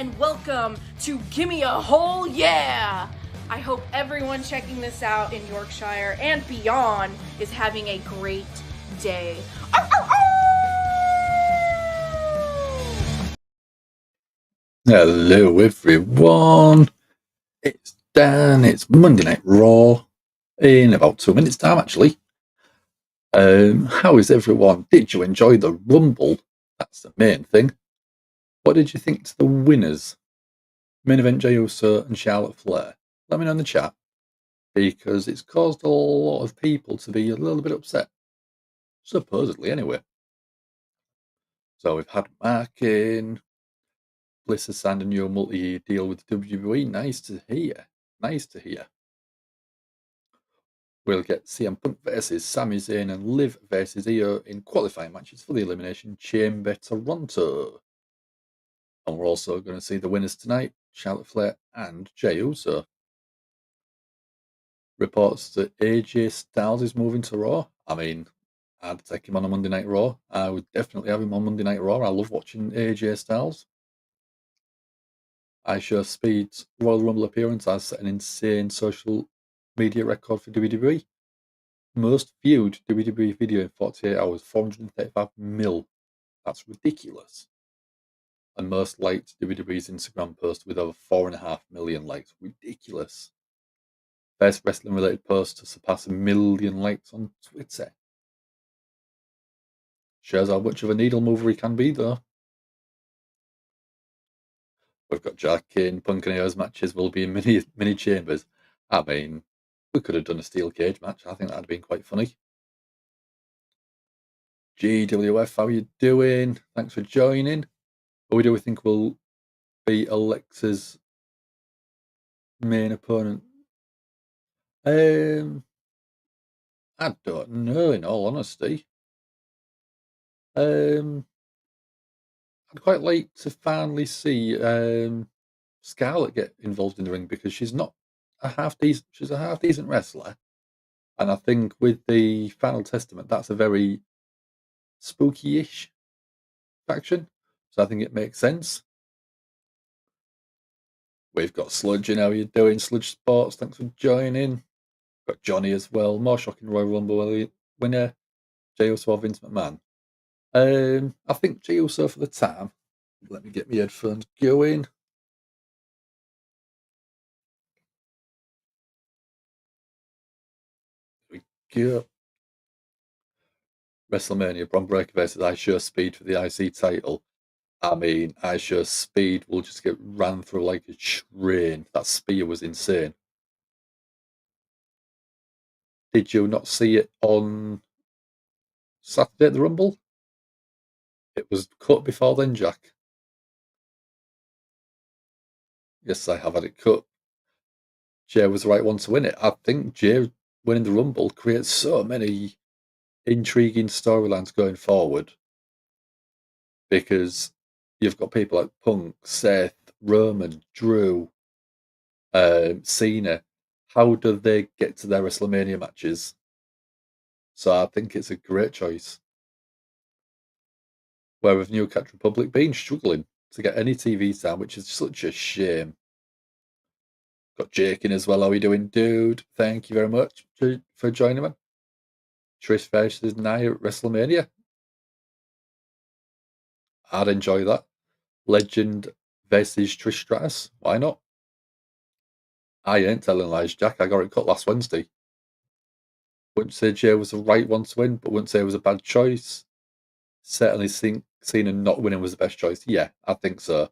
and welcome to Gimme a Whole Yeah! I hope everyone checking this out in Yorkshire and beyond is having a great day. Hello everyone, it's Dan, it's Monday Night Raw, in about 2 minutes time actually. How is everyone? Did you enjoy the Rumble? That's the main thing. What did you think to the winners? Main event Jey Uso and Charlotte Flair. Let me know in the chat, because it's caused a lot of people to be a little bit upset. Supposedly anyway. So we've had Mark in, Bliss has signed a new multi-year deal with WWE. Nice to hear. Nice to hear. We'll get CM Punk versus Sami Zayn and Liv versus Iyo in qualifying matches for the Elimination Chamber Toronto. And we're also going to see the winners tonight, Charlotte Flair and Jey Uso. Reports that AJ Styles is moving to Raw. I mean, I'd take him on a Monday Night Raw. I would definitely have him on Monday Night Raw. I love watching AJ Styles. Iyo Speed's Royal Rumble appearance has set an insane social media record for WWE. Most viewed WWE video in 48 hours, 435 mil. That's ridiculous. And most liked WWE's Instagram post with over 4.5 million likes. Ridiculous. Best wrestling related post to surpass 1 million likes on Twitter. Shows how much of a needle mover he can be, though. We've got Jack in. Punk and Io's matches will be in mini chambers. I mean, we could have done a steel cage match. I think that'd have been quite funny. GWF, how you doing? Thanks for joining. Who do we think will be Alexa's main opponent? I don't know, in all honesty. I'd quite like to finally see Scarlett get involved in the ring, because she's not a half decent. She's a half decent wrestler, and I think with the Final Testament, that's a very spooky-ish faction. So I think it makes sense. We've got Sludge in. How you doing, Sludge Sports? Thanks for joining. Got Johnny as well. More shocking Royal Rumble winner, Jey Uso or Vince McMahon. I think Jey Uso for the time. Let me get my headphones going. Here we go. WrestleMania, Bron Breakker versus Iyo Speed for the IC title. I mean, Iyo Speed will just get ran through like a train. That spear was insane. Did you not see it on Saturday at the Rumble? It was cut before then, Jack. Yes, I have had it cut. Jey was the right one to win it. I think Jey winning the Rumble creates so many intriguing storylines going forward, because you've got people like Punk, Seth, Roman, Drew, Cena. How do they get to their WrestleMania matches? So I think it's a great choice. Where with New Cat Republic been struggling to get any TV time, which is such a shame. Got Jake in as well. How are you doing, dude? Thank you very much for joining me. Trish versus Nia at WrestleMania. I'd enjoy that. Legend versus Trish Stratus. Why not? I ain't telling lies, Jack. I got it cut last Wednesday. Wouldn't say Jey was the right one to win, but wouldn't say it was a bad choice. Certainly Cena not winning was the best choice. Yeah, I think so.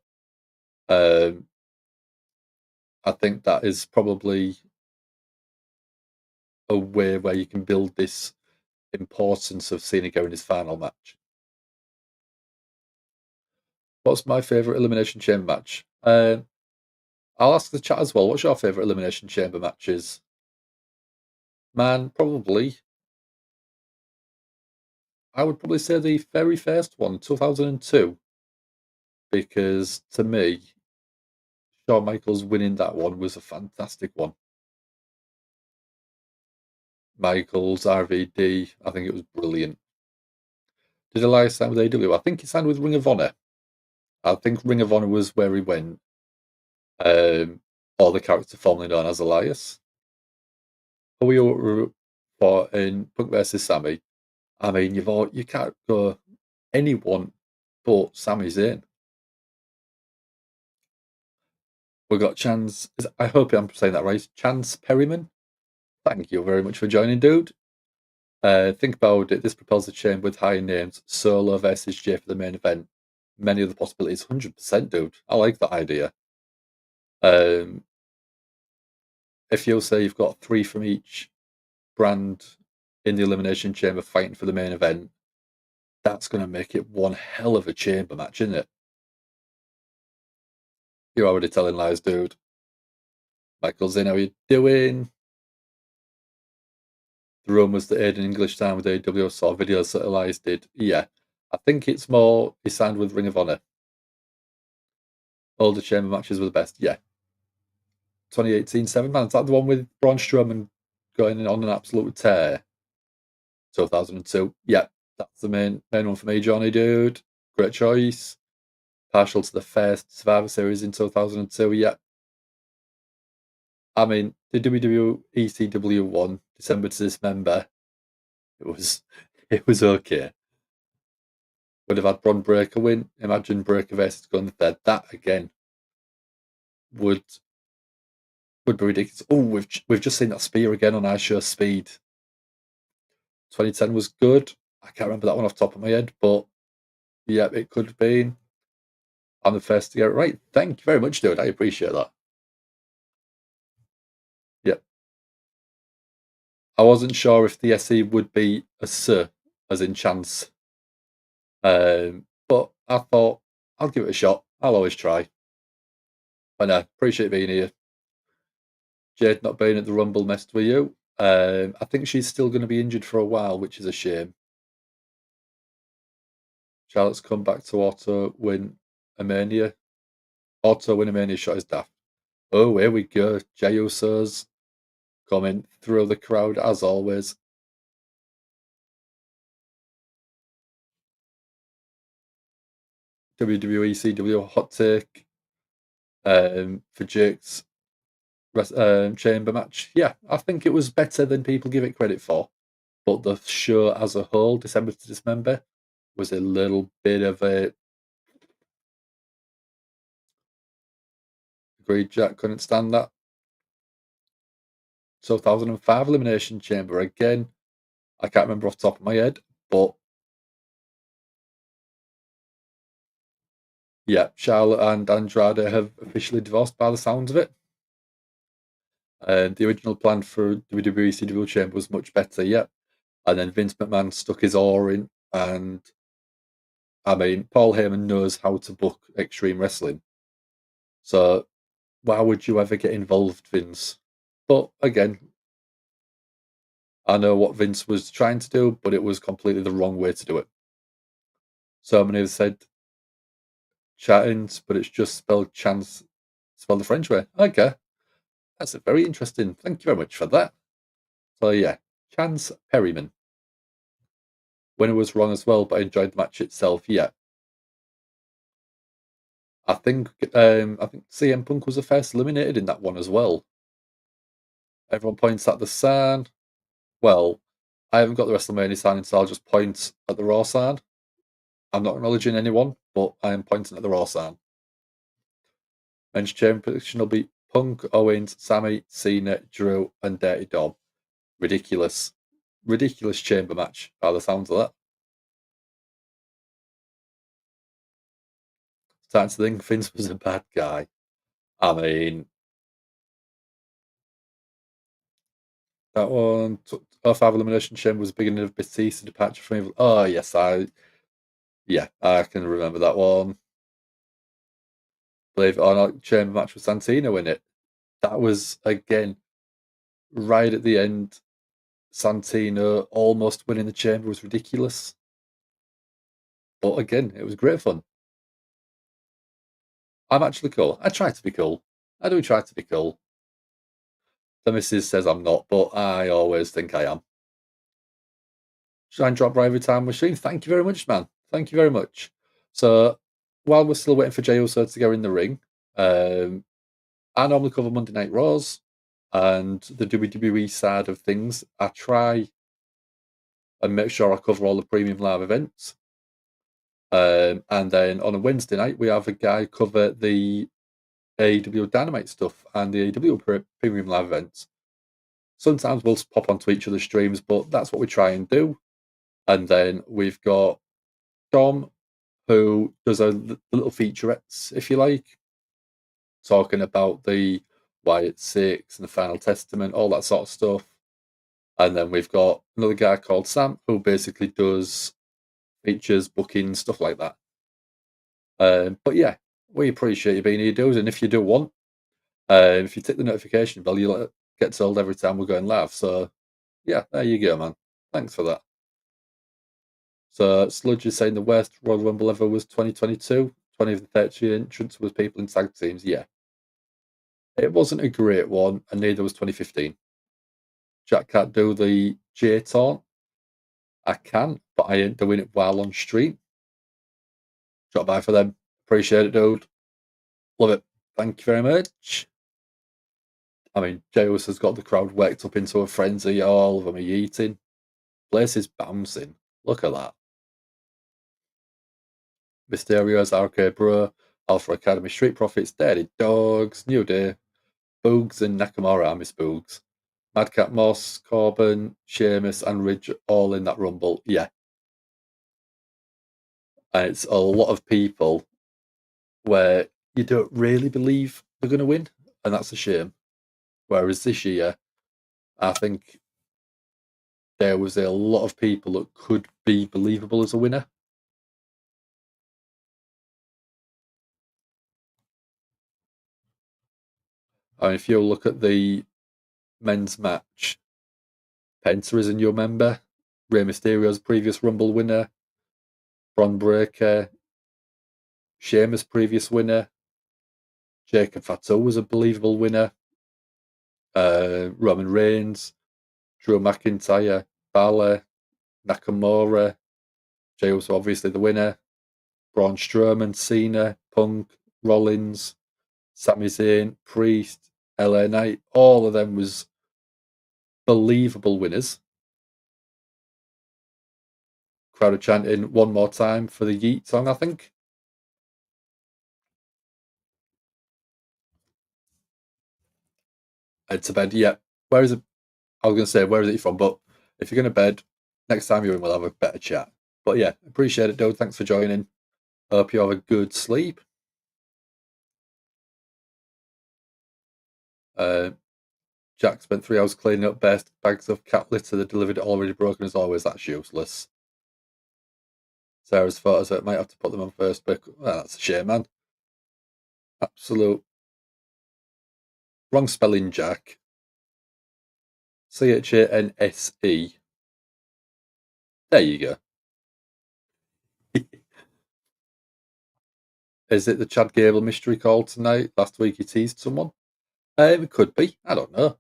I think that is probably a way where you can build this importance of Cena going his final match. What's my favourite Elimination Chamber match? I'll ask the chat as well. What's your favourite Elimination Chamber matches? Man, probably. I would probably say the very first one, 2002. Because to me, Shawn Michaels winning that one was a fantastic one. Michaels, RVD, I think it was brilliant. Did Elias sign with AEW? I think he signed with Ring of Honor. I think Ring of Honor was where he went. Or the character formerly known as Elias. Hullywood fought in Punk versus Sami. I mean, you can't go anyone but Sami Zayn. We've got Chance. I hope I'm saying that right. Chance Perryman. Thank you very much for joining, dude. Think about it. This propels a chain with higher names. Solo versus Jey for the main event. Many other possibilities. 100%, dude. I like that idea. If you'll say you've got 3 from each brand in the Elimination Chamber fighting for the main event, that's going to make it one hell of a chamber match, isn't it? You're already telling lies, dude. Michael Zinn, how you doing? The rumours that Aiden English signed with AEW saw videos that Elias did. Yeah, I think it's more he signed with Ring of Honor. All the chamber matches were the best. Yeah. 2018 7-man. Is that the one with Braun Strowman going on an absolute tear? 2002. Yeah, that's the main one for me, Johnny, dude. Great choice. Partial to the first Survivor Series in 2002. Yeah. I mean, the WWE ECW one, December to Dismember, it was okay. Would have had Bron Breakker win. Imagine Breakker versus Gunther. That again would be ridiculous. Oh, we've just seen that spear again on our show Speed. 2010 was good. I can't remember that one off the top of my head, but yeah, it could have been. I'm the first to get it right. Thank you very much, dude. I appreciate that. Yep. I wasn't sure if the SE would be a S, as in chance. But I thought I'll give it a shot. I'll always try. But no, appreciate being here. Jade not being at the Rumble messed with you. I think she's still going to be injured for a while, which is a shame. Charlotte's come back to auto win a Mania. Auto win a Mania shot is daft. Oh, here we go. Jey Uso's coming through the crowd as always. WWE CW hot take for Jake's chamber match. Yeah, I think it was better than people give it credit for. But the show as a whole, December to Dismember, was a little bit of a. Agreed, Jack couldn't stand that. 2005 Elimination Chamber again. I can't remember off the top of my head, but yeah, Charlotte and Andrade have officially divorced by the sounds of it. The original plan for WWE CW Chamber was much better, yeah. And then Vince McMahon stuck his oar in, and I mean, Paul Heyman knows how to book Extreme Wrestling. So why would you ever get involved, Vince? But again, I know what Vince was trying to do, but it was completely the wrong way to do it. So many have said Chattins, but it's just spelled chance, spelled the French way. Okay. That's a very interesting. Thank you very much for that. So yeah, Chance Perryman. Winner was wrong as well, but I enjoyed the match itself. Yeah. I think CM Punk was the first eliminated in that one as well. Everyone points at the sign. Well, I haven't got the WrestleMania sign, so I'll just point at the Raw sign. I'm not acknowledging anyone, but I am pointing at the Raw sign. Men's champion prediction will be Punk, Owens, Sami, Cena, Drew, and Dirty Dom. Ridiculous chamber match by the sounds of that. Starting to think Vince was a bad guy. I mean, that one, 05 Elimination Chamber was the beginning of Batista departure from Evil. Oh, yes, I can remember that one. Believe it or not, chamber match with Santino in it. That was, again, right at the end. Santino almost winning the chamber was ridiculous. But again, it was great fun. I'm actually cool. I try to be cool. I do try to be cool. The missus says I'm not, but I always think I am. Shine drop right every time machine. Thank you very much, man. Thank you very much. So while we're still waiting for Jey Uso to go in the ring, I normally cover Monday Night Raws and the WWE side of things. I try and make sure I cover all the premium live events. And then on a Wednesday night, we have a guy cover the AEW Dynamite stuff and the AEW premium live events. Sometimes we'll pop onto each other's streams, but that's what we try and do. And then we've got Dom, who does the little featurettes, if you like, talking about the Wyatt Six and the Final Testament, all that sort of stuff. And then we've got another guy called Sam, who basically does features, bookings, stuff like that. But yeah, we appreciate you being here, dudes. And if you do want, if you tick the notification bell, you'll get told every time we're going live. So yeah, there you go, man. Thanks for that. So Sludge is saying the worst Royal Rumble ever was 2022. 20 of the 30 entrants was people in tag teams. Yeah. It wasn't a great one, and neither was 2015. Jack can't do the J taunt. I can, but I ain't doing it while on stream. Drop by for them. Appreciate it, dude. Love it. Thank you very much. I mean, Jaos has got the crowd worked up into a frenzy. All of them are eating. Place is bouncing. Look at that. Mysterio's RK Bro, Alpha Academy, Street Profits, Dirty Dogs, New Day, Boogs and Nakamura. I miss Boogs. Madcap Moss, Corbin, Sheamus, and Ridge all in that Rumble. Yeah. And it's a lot of people where you don't really believe they're going to win, and that's a shame. Whereas this year, I think there was a lot of people that could be believable as a winner. And if you look at the men's match, Penta is a new member, Rey Mysterio's previous Rumble winner, Bron Breakker, Sheamus' previous winner, Jacob Fatu was a believable winner, Roman Reigns, Drew McIntyre, Balor, Nakamura, Jey Uso obviously the winner, Braun Strowman, Cena, Punk, Rollins, Sami Zayn, Priest, LA Knight, all of them was believable winners. Crowd are chanting one more time for the Yeet song, I think. Head to bed, yeah. Where is it? I was going to say, where is it from? But if you're going to bed, next time you're in, we'll have a better chat. But yeah, appreciate it, dude. Thanks for joining. Hope you have a good sleep. Jack spent 3 hours cleaning up best bags of cat litter that delivered it already broken as always. That's useless. Sarah's photos, I might have to put them on Facebook. Well, that's a shame, man. Absolute wrong spelling, Jack. Chanse. There you go. Is it the Chad Gable mystery call tonight? Last week he teased someone. It could be. I don't know.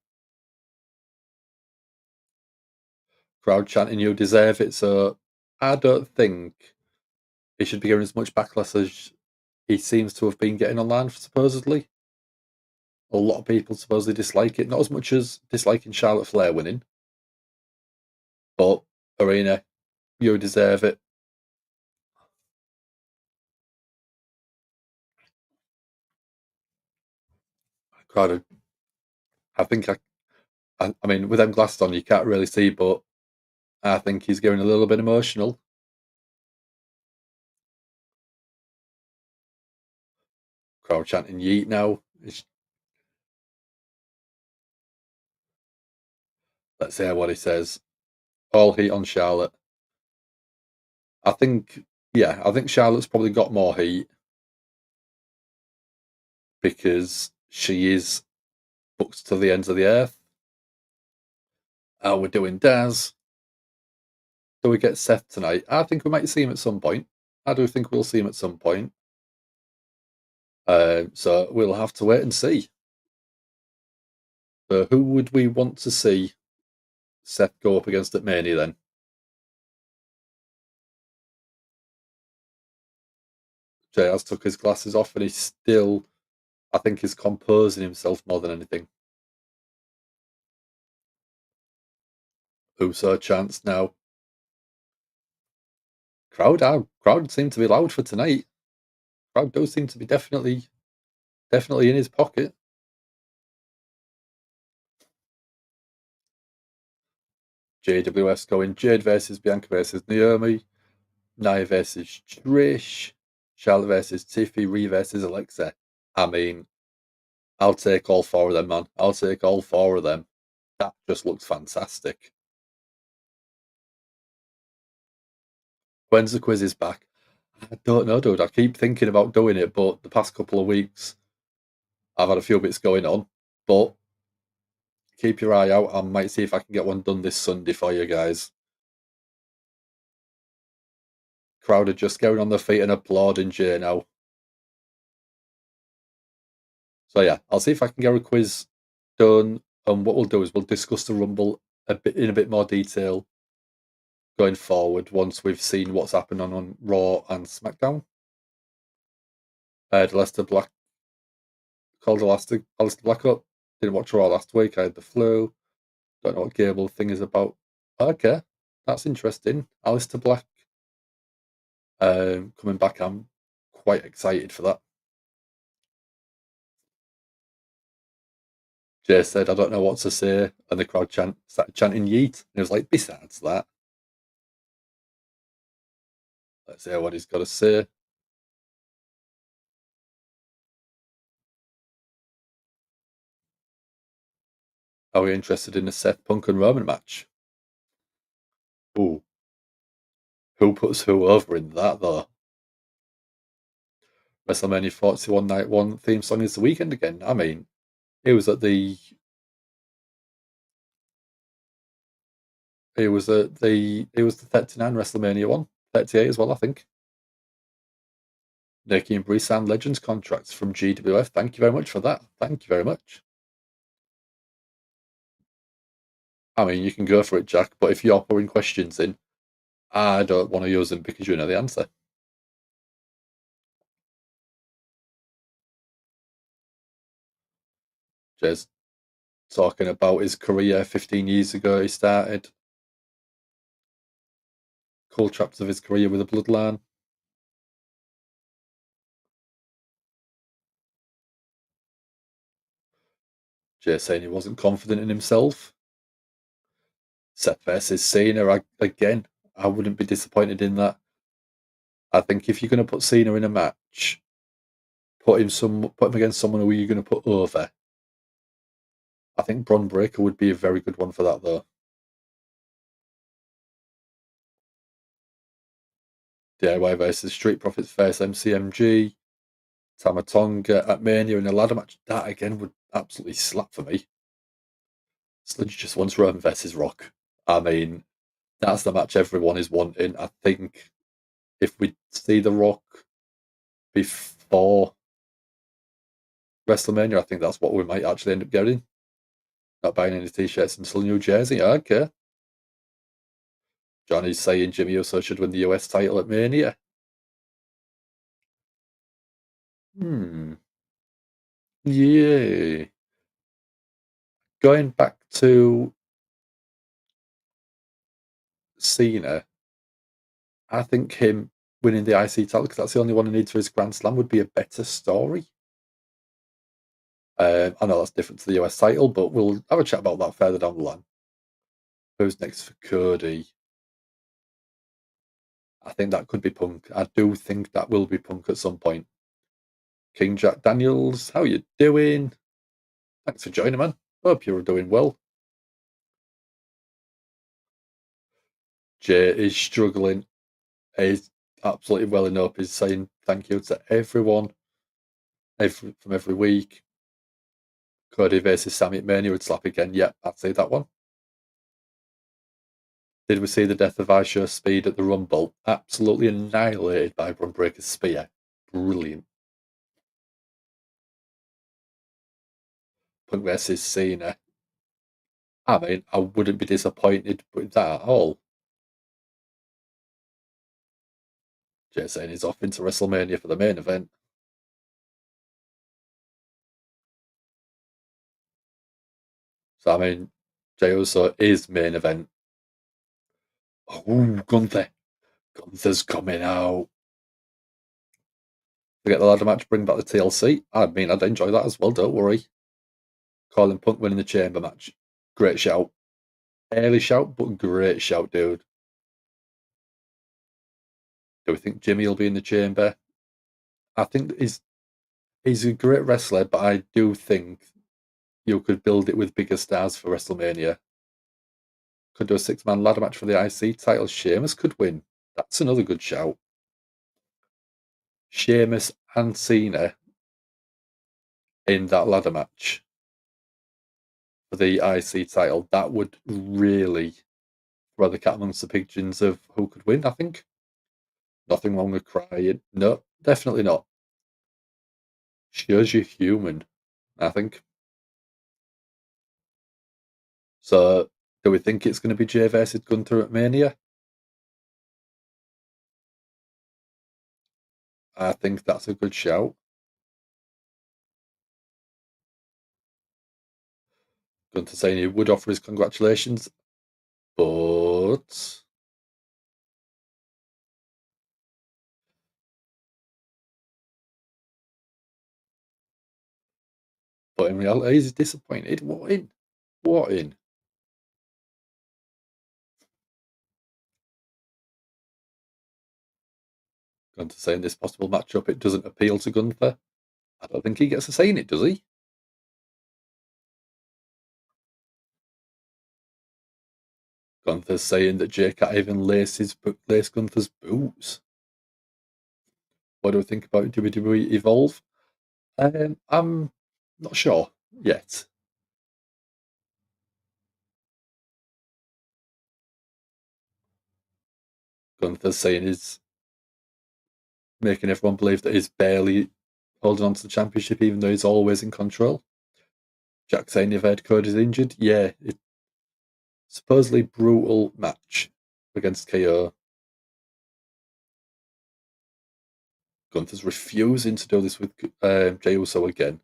Crowd chanting, you deserve it. So I don't think he should be getting as much backlash as he seems to have been getting online, supposedly. A lot of people supposedly dislike it. Not as much as disliking Charlotte Flair winning. But, Arena, you deserve it. Crowd, I think I mean, with them glasses on, you can't really see, but I think he's getting a little bit emotional. Crowd chanting yeet now. Let's hear what he says. All heat on Charlotte. I think Charlotte's probably got more heat because she is booked to the ends of the earth. We're doing Daz. Do we get Seth tonight? I think we might see him at some point. I do think we'll see him at some point. So we'll have to wait and see. So who would we want to see Seth go up against at Mania then? Jay has took his glasses off and he's still, I think he's composing himself more than anything. Uso chance now. Crowd seem to be loud for tonight. Crowd does seem to be definitely in his pocket. JWS going Jade versus Bianca versus Naomi, Nia versus Trish, Charlotte versus Tiffy, Rhea versus Alexa. I mean, I'll take all four of them, man. I'll take all four of them. That just looks fantastic. When's the quiz is back? I don't know, dude. I keep thinking about doing it, but the past couple of weeks I've had a few bits going on. But keep your eye out. I might see if I can get one done this Sunday for you guys. Crowd are just going on their feet and applauding Jay now. So yeah, I'll see if I can get a quiz done. And what we'll do is we'll discuss the Rumble in a bit more detail going forward once we've seen what's happened on Raw and SmackDown. Leicester Black called Alistair Black up. Didn't watch Raw last week. I had the flu. Don't know what Gable thing is about. Okay, that's interesting. Alistair Black coming back. I'm quite excited for that. Jay said, I don't know what to say. And the crowd started chanting yeet. And it was like, besides that, let's hear what he's got to say. Are we interested in a Seth Punk and Roman match? Ooh. Who puts who over in that, though? WrestleMania 41 Night 1 theme song is the weekend again. I mean, it was at the. It was the 39 WrestleMania one, 38 as well, I think. Nikki and Brie signed Legends contracts from GWF. Thank you very much for that. Thank you very much. I mean, you can go for it, Jack, but if you're putting questions in, I don't want to use them because you know the answer. Jay's talking about his career 15 years ago. He started cool chapters of his career with a bloodline. Jay saying he wasn't confident in himself. Seth versus Cena again. I wouldn't be disappointed in that. I think if you're going to put Cena in a match, put him against someone who you're going to put over. I think Bron Breakker would be a very good one for that, though. DIY versus Street Profits versus MCMG. Tamatonga at Mania in a ladder match. That again would absolutely slap for me. Sludge just wants Roman versus Rock. I mean, that's the match everyone is wanting. I think if we see The Rock before WrestleMania, I think that's what we might actually end up getting. Not buying any t-shirts until New Jersey. Okay. Johnny's saying Jimmy Uso should win the US title at Mania. Yeah. Going back to Cena, I think him winning the IC title, because that's the only one he needs for his Grand Slam, would be a better story. I know that's different to the US title, but we'll have a chat about that further down the line. Who's next for Cody? I think that could be Punk. I do think that will be Punk at some point. King Jack Daniels, how you doing? Thanks for joining, man. Hope you're doing well. Jay is struggling. He's absolutely welling up. He's saying thank you to everyone from every week. Cody versus Sami at Mania would slap again. Yep, I'd say that one. Did we see the death of Iyo Speed at the Rumble? Absolutely annihilated by Bron Breakker's spear. Brilliant. Punk versus Cena. I mean, I wouldn't be disappointed with that at all. Jay saying he's off into WrestleMania for the main event. So, I mean, Jey Uso is main event. Oh, Gunther. Gunther's coming out. Forget the ladder match, bring back the TLC. I mean, I'd enjoy that as well, don't worry. Calling Punk winning the chamber match. Great shout. Early shout, but great shout, dude. Do we think Jimmy will be in the chamber? I think he's a great wrestler, but I do think you could build it with bigger stars for WrestleMania. Could do a 6-man ladder match for the IC title. Sheamus could win. That's another good shout. Sheamus and Cena in that ladder match for the IC title. That would really throw the cat amongst the pigeons of who could win, I think. Nothing wrong with crying. No, definitely not. Shows you're human, I think. So, do we think it's going to be Jay versus Gunther at Mania? I think that's a good shout. Gunther saying he would offer his congratulations, but in reality, he's disappointed. What in? What in? Gunther saying this possible matchup, it doesn't appeal to Gunther. I don't think he gets a say in it, does he? Gunther's saying that Jay can't even lace Gunther's boots. What do we think about WWE Evolve? I'm not sure yet. Gunther's saying he's making everyone believe that he's barely holding on to the championship, even though he's always in control. Jack saying if Ed Code is injured, yeah, it's supposedly brutal match against KO. Gunther's refusing to do this with Jey Uso again.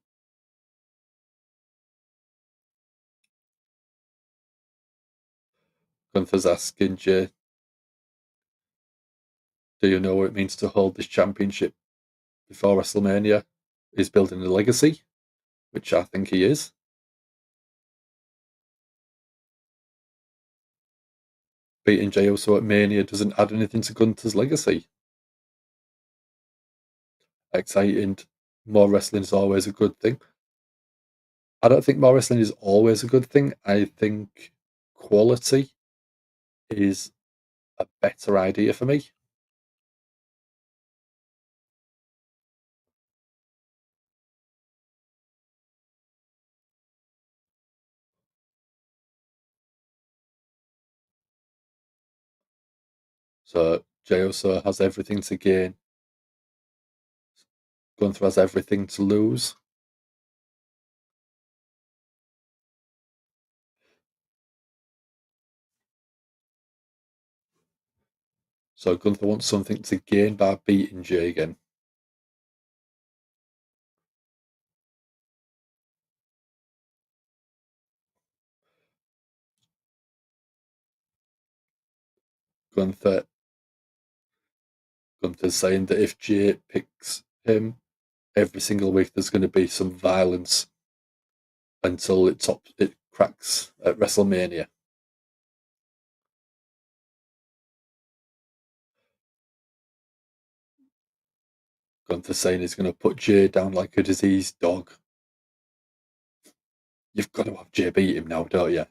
Gunther's asking Jey, do you know what it means to hold this championship before WrestleMania? He's building a legacy, which I think he is. Beating Jey Uso at Mania doesn't add anything to Gunther's legacy. Exciting. More wrestling is always a good thing. I don't think more wrestling is always a good thing. I think quality is a better idea for me. So Jey Uso has everything to gain. Gunther has everything to lose. So Gunther wants something to gain by beating Jey again. Gunther's saying that if Jey picks him every single week, there's going to be some violence until it cracks at WrestleMania. Gunther saying he's going to put Jey down like a diseased dog. You've got to have Jey beat him now, don't you?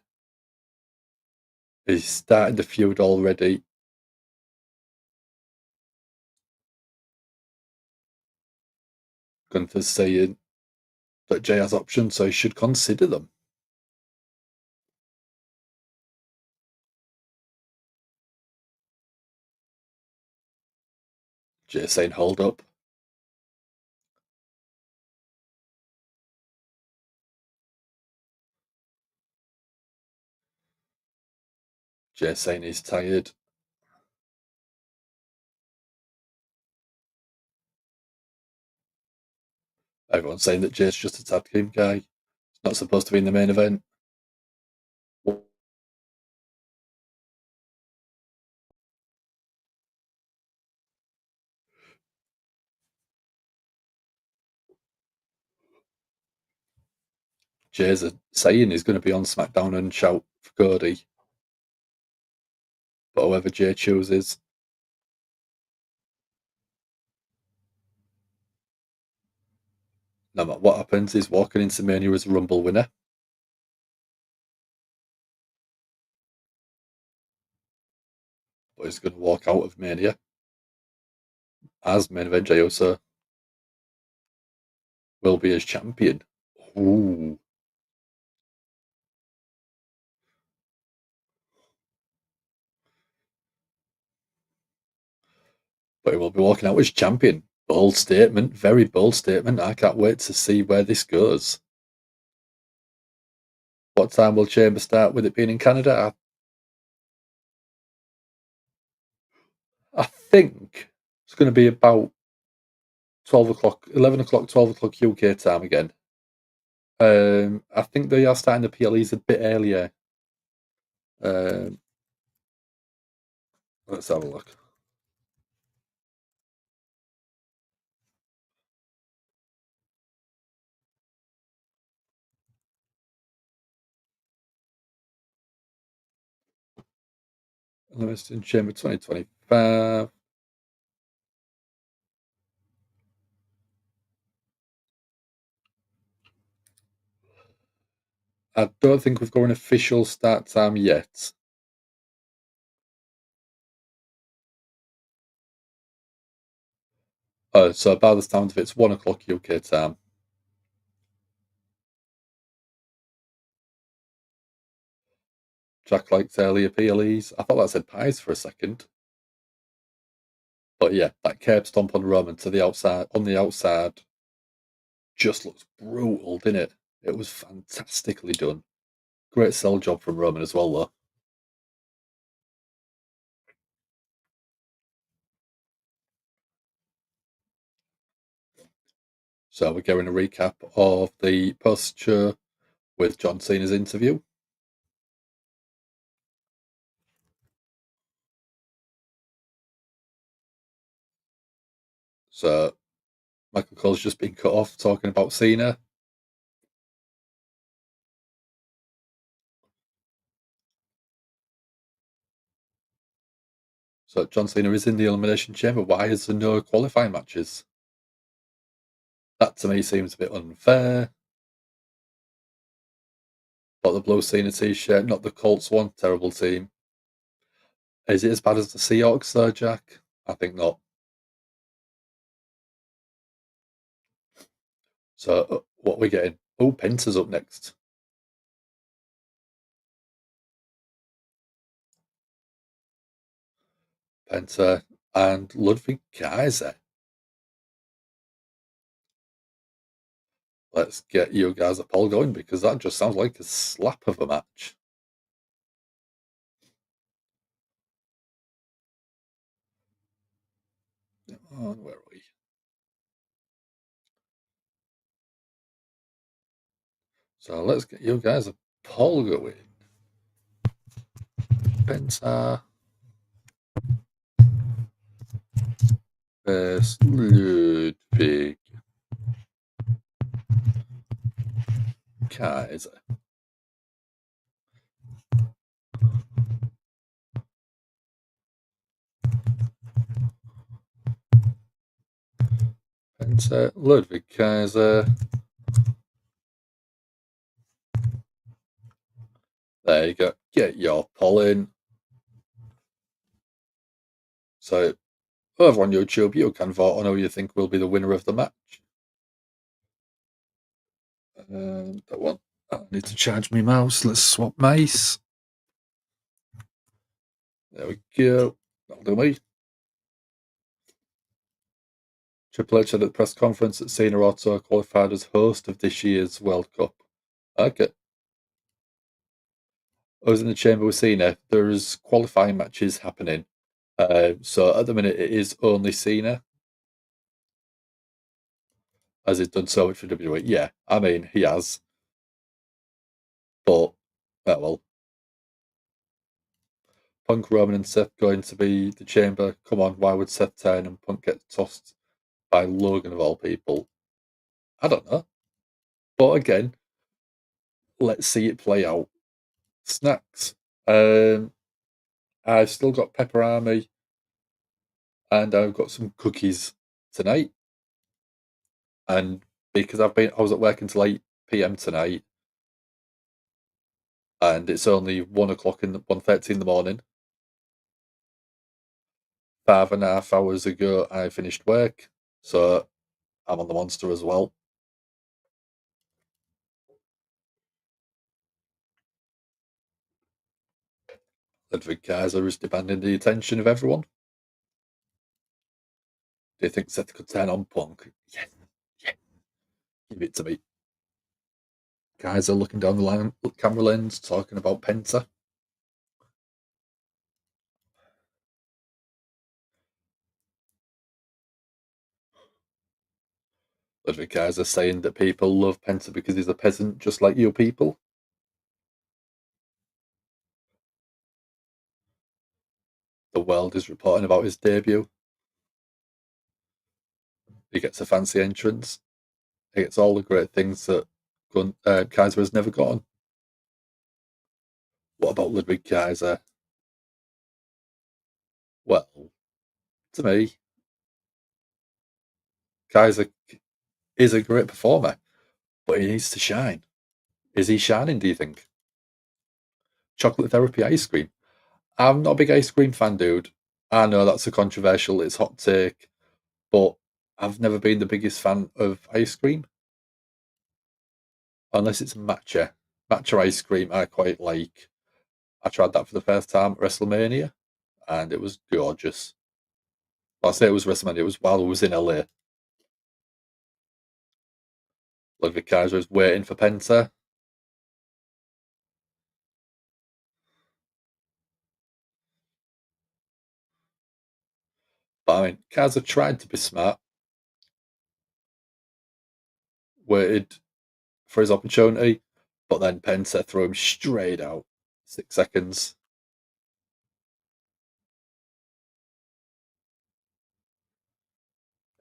He's started the feud already. Gunther's saying that Jey has options, so he should consider them. Jey saying, hold up. Jey saying he's tired. Everyone's saying that Jay's just a tag team guy. He's not supposed to be in the main event. Jay's saying he's going to be on SmackDown and shout for Cody. But whoever Jay chooses. No matter what happens, he's walking into Mania as a Rumble winner. But he's going to walk out of Mania as main event. Jey Uso will be as champion. Ooh. But he will be walking out as champion. Bold statement, very bold statement. I can't wait to see where this goes. What time will Chamber start with it being in Canada? I think it's going to be about 12 o'clock, 11 o'clock, 12 o'clock UK time again. I think they are starting the PLEs a bit earlier. Let's have a look. Elimination Chamber 2025. I don't think we've got an official start time yet. So by the sound of it, it's 1 o'clock UK time. Jack likes earlier PLEs. I thought that said pies for a second. But yeah, that curb stomp on Roman to the outside, on the outside, just looks brutal, didn't it? It was fantastically done. Great sell job from Roman as well, though. So we're getting a recap of the post-show with John Cena's interview. So Michael Cole's just been cut off talking about Cena. So John Cena is in the Elimination Chamber. Why is there no qualifying matches? That to me seems a bit unfair. But the blue Cena t-shirt, not the Colts one. Terrible team. Is it as bad as the Seahawks, though, Jack? I think not. So what are we getting? Oh, Penta's up next. Penta and Ludwig Kaiser. Let's get you guys a poll going because that just sounds like a slap of a match. Oh, where are we? So let's get you guys a poll going. Penta versus Ludwig Kaiser. Penta, Ludwig Kaiser. There you go. Get your poll in. So over on YouTube, you can vote on who you think will be the winner of the match. That one. I need to charge my mouse. Let's swap mice. There we go. That'll do me. Triple H said at the press conference that Cena also qualified as host of this year's World Cup. Okay. I was in the chamber with Cena. There's qualifying matches happening. So at the minute, it is only Cena. as he's done so much for WWE. Yeah, I mean, he has. But, well, Punk, Roman, and Seth going to be the Chamber. Come on, why would Seth turn and Punk get tossed by Logan of all people? I don't know. But again, let's see it play out. Snacks. I've still got pepperami and I've got some cookies tonight. And because I was at work until 8 p.m. tonight, and it's only 1:30 in the morning. 5.5 hours ago, I finished work, so I'm on the monster as well. Ludwig Kaiser is demanding the attention of everyone. Do you think Seth could turn on Punk? Yes, yes. Give it to me. Kaiser looking down the camera lens, talking about Penta. Ludwig Kaiser saying that people love Penta because he's a peasant just like you people. The world is reporting about his debut. He gets a fancy entrance. He gets all the great things that Kaiser has never gotten. What about Ludwig Kaiser? Well, to me, Kaiser is a great performer, but he needs to shine. Is he shining, do you think? Chocolate therapy ice cream. I'm not a big ice cream fan, dude. I know that's a controversial, it's hot take, but I've never been the biggest fan of ice cream. Unless it's matcha. Matcha ice cream I quite like. I tried that for the first time at Wrestlemania, and it was gorgeous. Well, I say it was Wrestlemania, it was while I was in LA. Ludwig Kaiser is waiting for Penta. But I mean, Kaiser tried to be smart, waited for his opportunity, but then Penta threw him straight out. 6 seconds.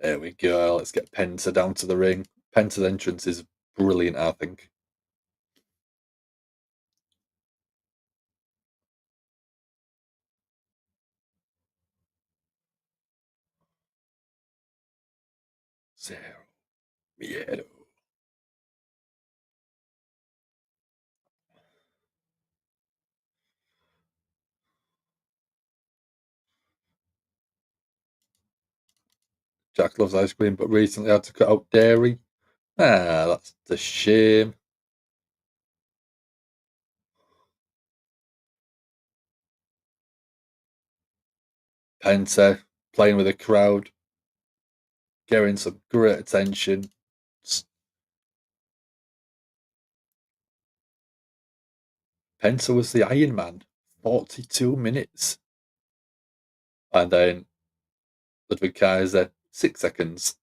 There we go. Let's get Penta down to the ring. Penta's entrance is brilliant, I think. Zero. Miedo. Jack loves ice cream, but recently had to cut out dairy. That's a shame. Penta playing with a crowd, getting some great attention. Penta was the Iron Man, 42 minutes. And then Ludwig Kaiser, 6 seconds.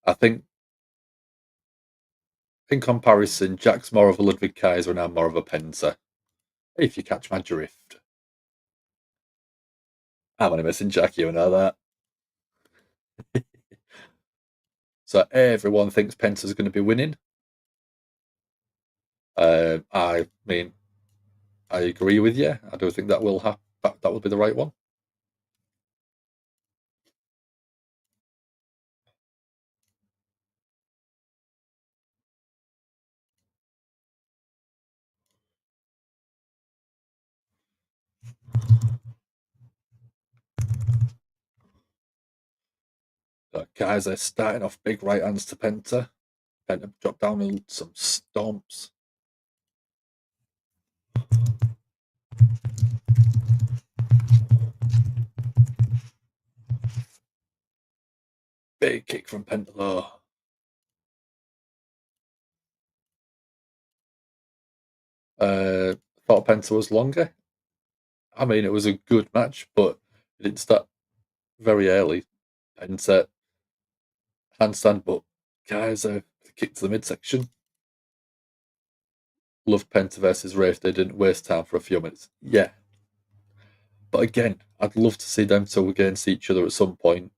I think, in comparison, Jack's more of a Ludwig Kaiser and I'm more of a Penta. If you catch my drift. I'm only missing Jack, you know that. So everyone thinks Penta's going to be winning. I mean, I agree with you. I don't think that will happen. That will be the right one. Kaiser starting off big right hands to Penta. Penta dropped down with some stomps. Big kick from Penta low. Thought Penta was longer. I mean, it was a good match, but it didn't start very early. Penta handstand, but Kaiser kick to the midsection. Love Penta versus Rhea if they didn't waste time for a few minutes. Yeah. But again, I'd love to see them two against each other at some point.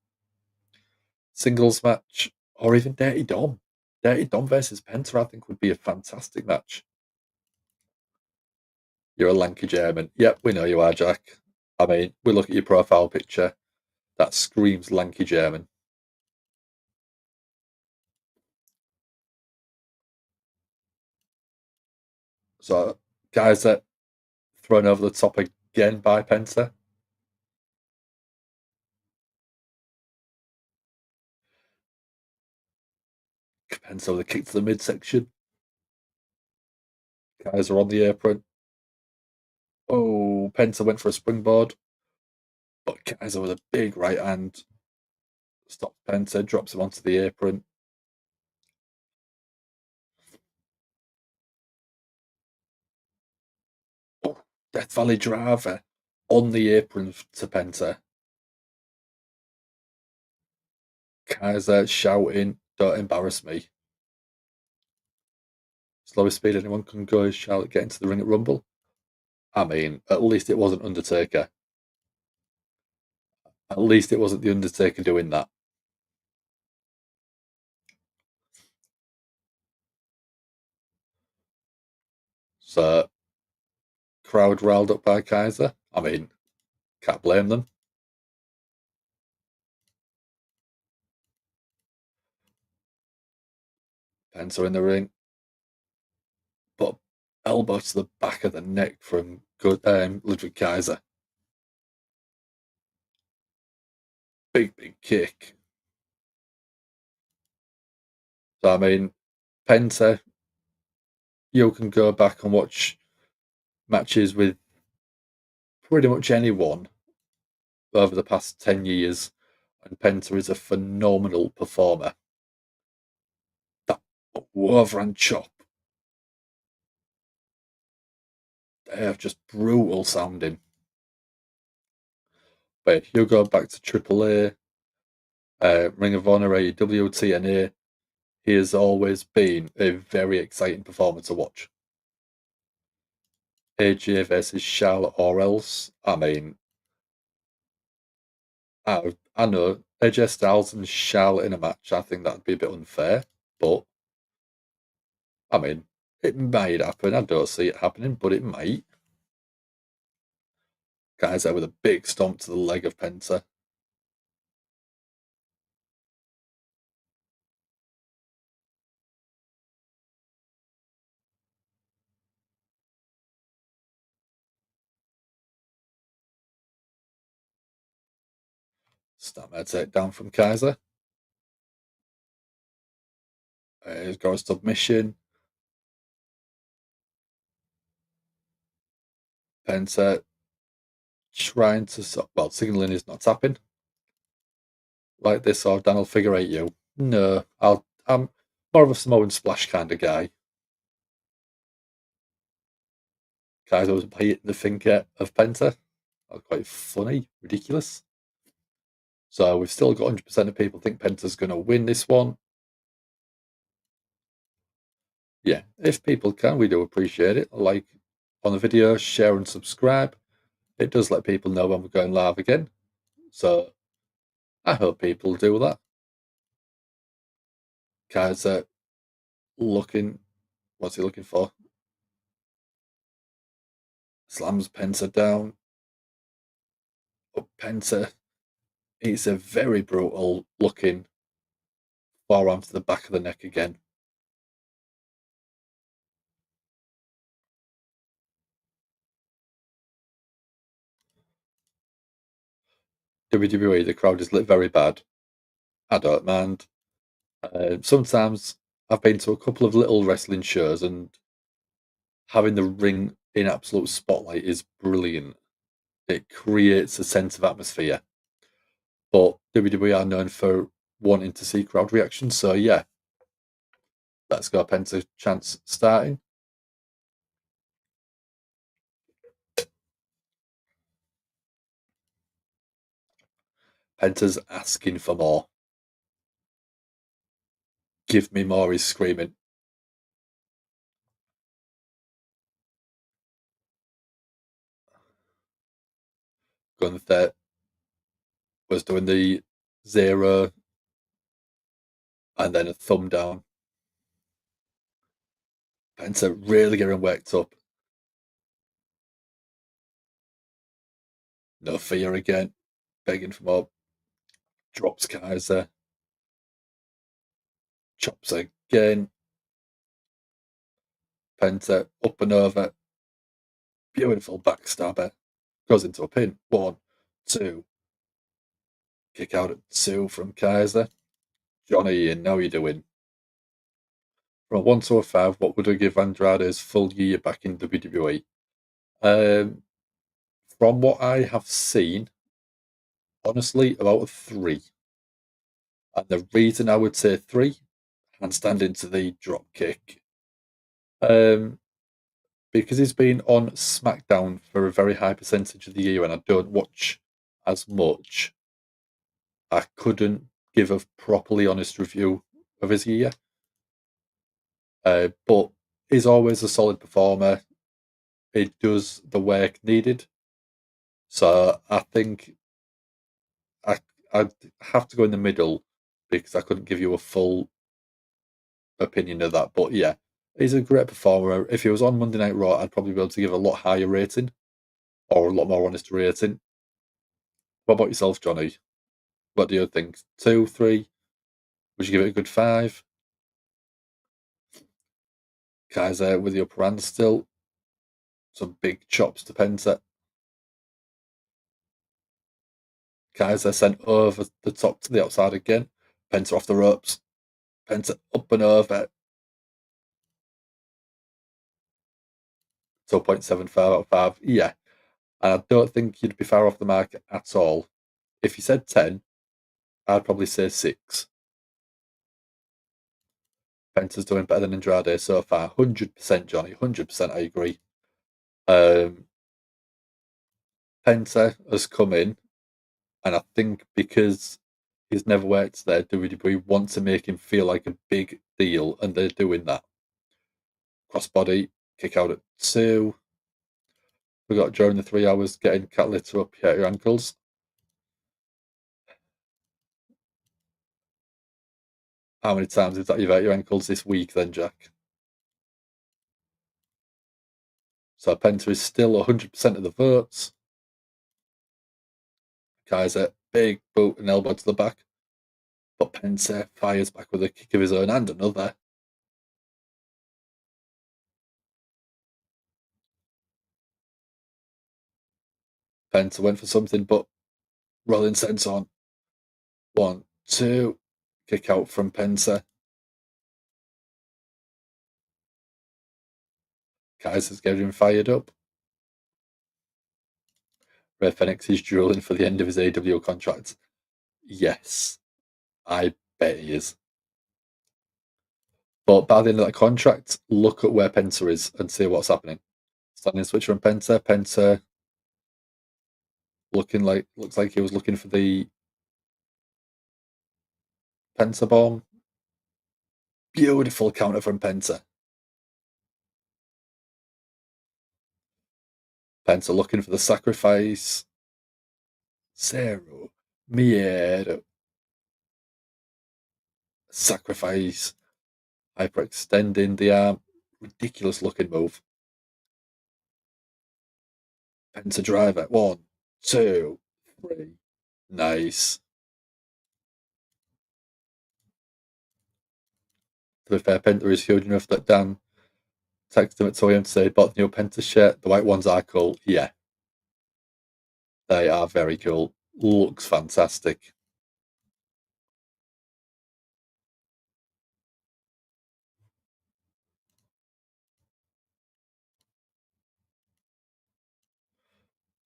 Singles match, or even Dirty Dom. Dirty Dom versus Penta, I think, would be a fantastic match. You're a lanky German. Yep, we know you are, Jack. I mean, we look at your profile picture. That screams lanky German. So, guys are thrown over the top again by Penta. Penta with a kick to the midsection. Guys are on the apron. Oh, Penta went for a springboard. But Kaiser with a big right hand stops Penta, drops him onto the apron. Oh, Death Valley Driver on the apron to Penta. Kaiser shouting, "Don't embarrass me." Slowest speed anyone can go is Charlotte get into the ring at Rumble. I mean, at least it wasn't Undertaker. At least it wasn't the Undertaker doing that. So, crowd riled up by Kaiser. I mean, can't blame them. Penta in the ring. But elbow to the back of the neck from Ludwig Kaiser. Big kick. So, I mean, Penta, you can go back and watch matches with pretty much anyone over the past 10 years, and Penta is a phenomenal performer. That overhand chop, they are just brutal sounding. But you go back to AAA, Ring of Honor, AEW, TNA, he has always been a very exciting performer to watch. AJ versus Charlotte or else. I mean, I know AJ Styles and Charlotte in a match, I think that'd be a bit unfair, but I mean, it might happen. I don't see it happening, but it might. Guys there with a big stomp to the leg of Penta. Snapmare takedown from Kaiser. He's got a submission. Penta trying to signaling is not tapping. Like this, or Dan will figure eight you. No, I'm more of a Samoan splash kind of guy. Kaiser was hitting the finger of Penta. That was quite funny, ridiculous. So we've still got 100% of people think Penta's going to win this one. Yeah, if people can, we do appreciate it. Like on the video, share and subscribe. It does let people know when we're going live again. So I hope people do that. Kaiser looking, what's he looking for? Slams Penta down. But Penta, it's a very brutal looking forearm to the back of the neck again. WWE, the crowd is lit very bad. I don't mind. Sometimes I've been to a couple of little wrestling shows and having the ring in absolute spotlight is brilliant. It creates a sense of atmosphere. But WWE are known for wanting to see crowd reactions. So yeah, let's go Penta chance starting. Penta's asking for more. Give me more, he's screaming. Gunther was doing the 0 and then a thumb down. Penta really getting worked up. No fear again. Begging for more. Drops Kaiser. Chops again. Penta up and over. Beautiful backstabber. Goes into a pin. 1, 2. Kick out at 2 from Kaiser. Johnny, and now you're doing. From a 1 to a 5, what would I give Andrade's full year back in WWE? From what I have seen, honestly, about a 3. And the reason I would say 3, handstand into the drop kick. Because he's been on SmackDown for a very high percentage of the year and I don't watch as much, I couldn't give a properly honest review of his year. But he's always a solid performer. He does the work needed. So I think I'd have to go in the middle because I couldn't give you a full opinion of that. But yeah, he's a great performer. If he was on Monday Night Raw, I'd probably be able to give a lot higher rating or a lot more honest rating. What about yourself, Johnny? What do you think? 2, 3? Would you give it a good 5? Kaiser with the upper hand still. Some big chops to Penta. Kaiser sent over the top to the outside again. Penta off the ropes. Penta up and over. 2.75 out of 5. Yeah. And I don't think you'd be far off the mark at all. If you said 10, I'd probably say 6. Penta's doing better than Andrade so far. 100% Johnny. 100% I agree. Penta has come in, and I think because he's never worked there, WWE want to make him feel like a big deal, and they're doing that. Crossbody, kick out at 2. We got during the 3 hours getting cat litter up here at your ankles. How many times have you've hurt your ankles this week then, Jack? So Penta is still 100% of the votes. Kaiser, big boot and elbow to the back. But Penta fires back with a kick of his own and another. Penta went for something, but Rollins sends on. 1, 2. Kick out from Penta. Kaiser's getting him fired up. Ray Fenix is drooling for the end of his AW contract. Yes, I bet he is. But by the end of that contract, look at where Penta is and see what's happening. Standing switcher on Penta. Penta looks like he was looking for the Penta bomb. Beautiful counter from Penta. Penta looking for the sacrifice. 0. Miedo. Sacrifice. Hyperextending the arm. Ridiculous looking move. Penta driver. 1, 2, 3. Nice. To be fair, Penta is huge enough that Dan texted him at 2 a.m. to say, bought the new Penta shirt. The white ones are cool. Yeah, they are very cool. Looks fantastic.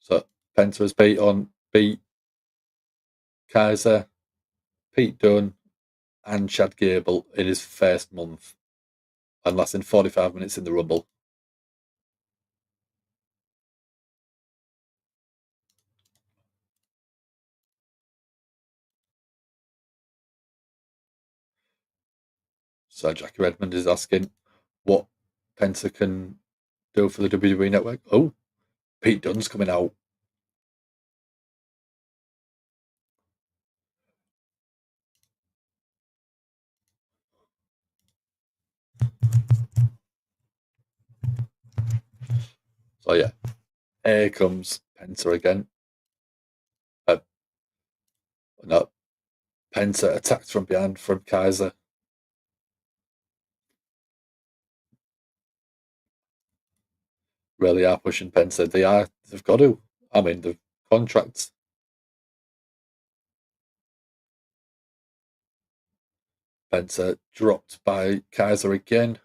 So Penta has beat Kaiser, Pete Dunne, and Chad Gable in his first month and lasting 45 minutes in the Rumble. So Jackie Redmond is asking what Penta can do for the WWE Network. Oh, Pete Dunne's coming out. So yeah, here comes Penta again. No, Penta attacked from behind from Kaiser. Really are pushing Penta. They've got to. I mean, the contracts. Penta dropped by Kaiser again.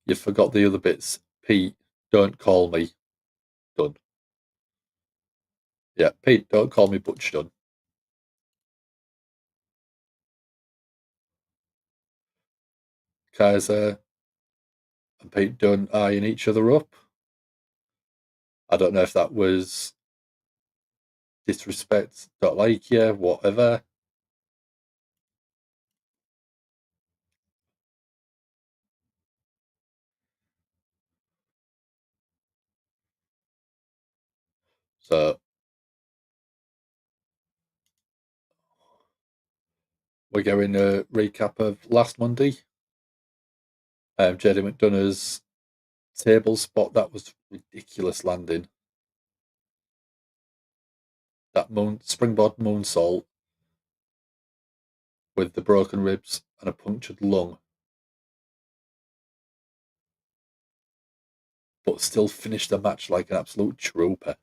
You forgot the other bits. Pete, don't call me Dunne. Yeah, Pete, don't call me Butch Dunne. Kaiser and Pete Dunne eyeing each other up. I don't know if that was disrespect, don't like you, whatever. So we're going a recap of last Monday. JD McDonough's table spot, that was ridiculous landing. That springboard moonsault with the broken ribs and a punctured lung, but still finished the match like an absolute trooper.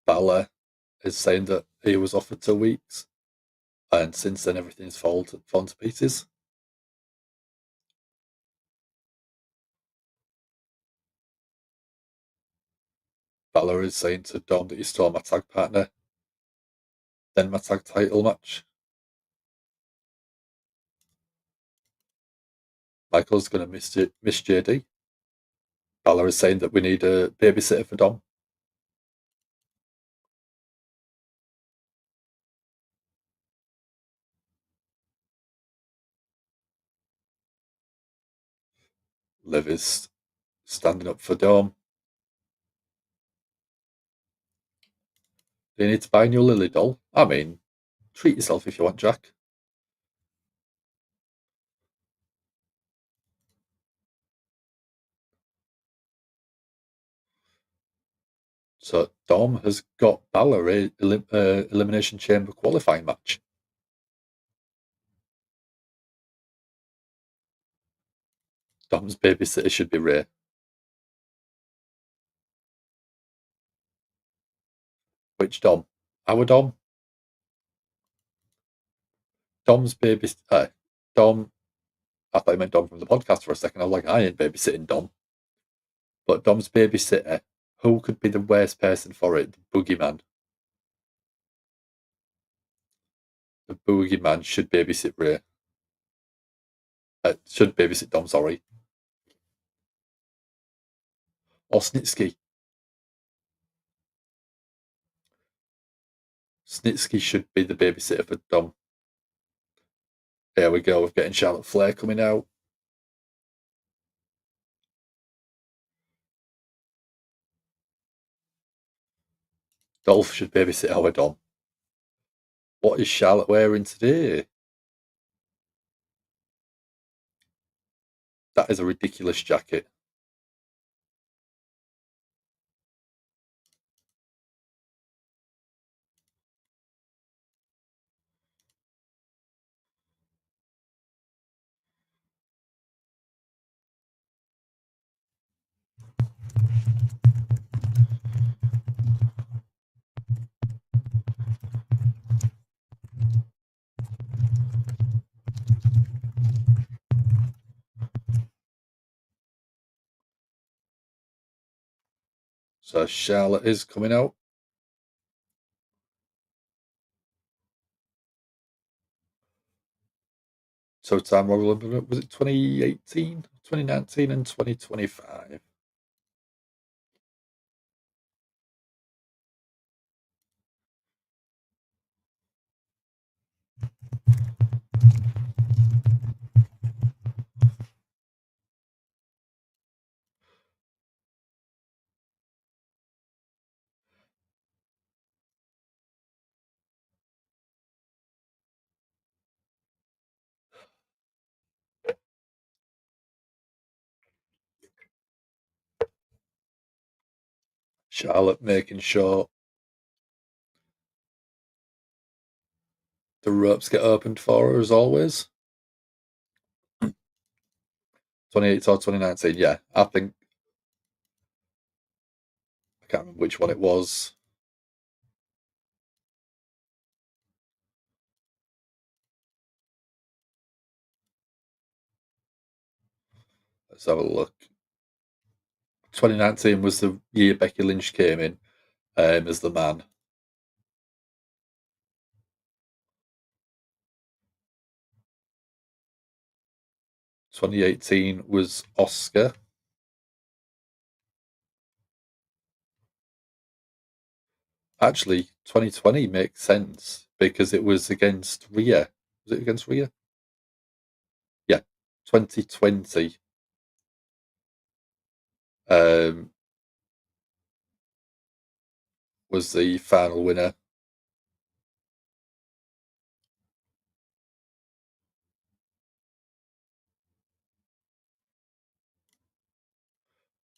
Balor is saying that he was offered 2 weeks, and since then everything's fallen to pieces. Balor is saying to Dom that he stole my tag partner, then my tag title match. Michael's going to miss JD. Balor is saying that we need a babysitter for Dom. Liv is standing up for Dom. Do you need to buy a new Lily doll? I mean, treat yourself if you want, Jack. So Dom has got Balor a Elimination Chamber qualifying match. Dom's babysitter should be Rhea. Which Dom? Our Dom? Dom's babysitter. Dom. I thought you meant Dom from the podcast for a second. I was like, I ain't babysitting Dom. But Dom's babysitter, who could be the worst person for it? The Boogeyman. The Boogeyman should babysit Rhea. Should babysit Dom, sorry. Or Snitsky. Snitsky should be the babysitter for Dom. There we go. We're getting Charlotte Flair coming out. Dolph should babysit our Dom. What is Charlotte wearing today? That is a ridiculous jacket. So Charlotte is coming out. Time Royal Rumble, was it 2018, 2019, and 2025? Charlotte making sure the ropes get opened for her as always. 2018 or 2019, yeah. I think I can't remember which one it was. Let's have a look. 2019 was the year Becky Lynch came in as the man. 2018 was Oscar. Actually, 2020 makes sense because it was against Rhea. Was it against Rhea? Yeah, 2020 was the final winner.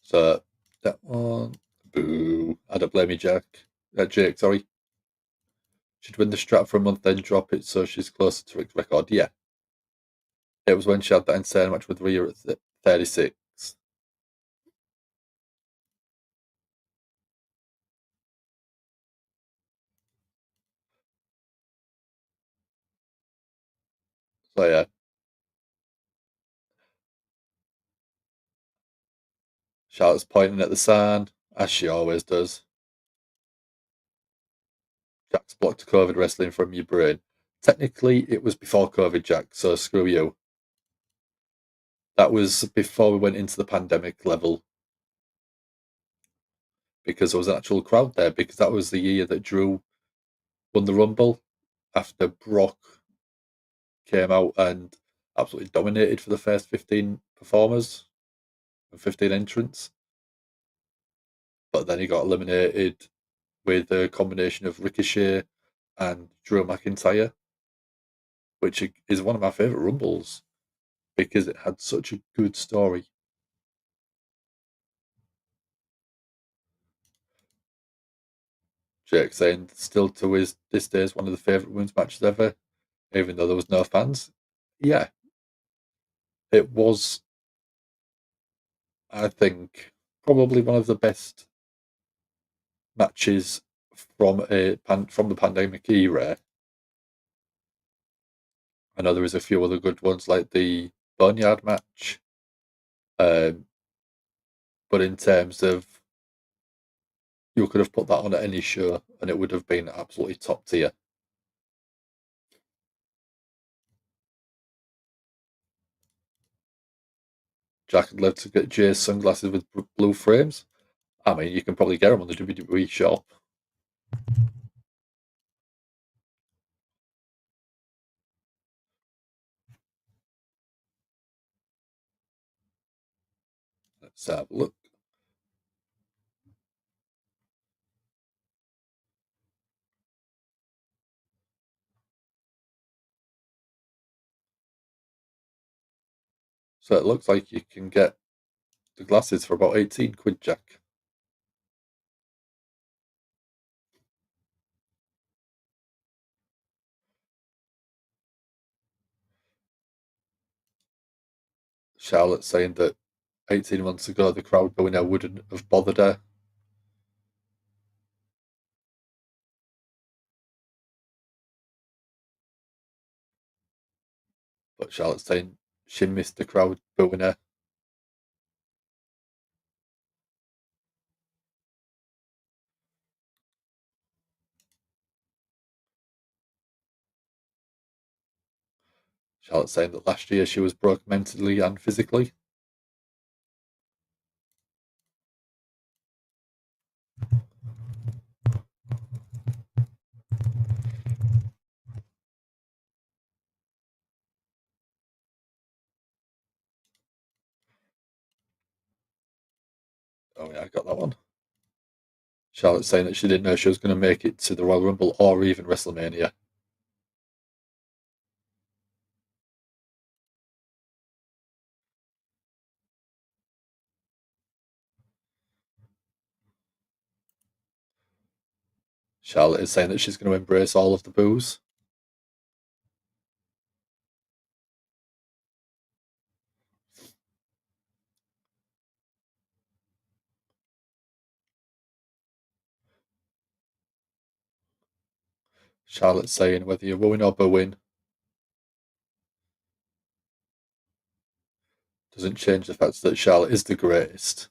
So that one, boo. I don't blame you, Jake, sorry. She'd win the strap for a month, then drop it, so she's closer to Rick's record. Yeah, it was when she had that insane match with Rhea at 36. So yeah, Charlotte's pointing at the sign, as she always does. Jack's blocked COVID wrestling from your brain. Technically, it was before COVID, Jack, so screw you. That was before we went into the pandemic level because there was an actual crowd there because that was the year that Drew won the Rumble after Brock came out and absolutely dominated for the first 15 performers and 15 entrants. But then he got eliminated with a combination of Ricochet and Drew McIntyre, which is one of my favourite Rumbles because it had such a good story. Jake saying still to this day is one of the favourite women's matches ever, even though there was no fans. Yeah, it was, I think, probably one of the best matches from the pandemic era. I know there was a few other good ones like the Boneyard match, um, but in terms of you could have put that on at any show and it would have been absolutely top tier. Jack would love to get Jay's sunglasses with blue frames. I mean, you can probably get them on the WWE shop. Let's have a look. So it looks like you can get the glasses for about 18 quid, Jack. Charlotte saying that 18 months ago the crowd going there wouldn't have bothered her. But Charlotte's saying she missed the crowd booing her. Charlotte saying that last year she was broken mentally and physically. Oh yeah, I got that one. Charlotte saying that she didn't know she was going to make it to the Royal Rumble or even WrestleMania. Charlotte is saying that she's going to embrace all of the boos. Charlotte saying whether you're wooing or booing doesn't change the fact that Charlotte is the greatest.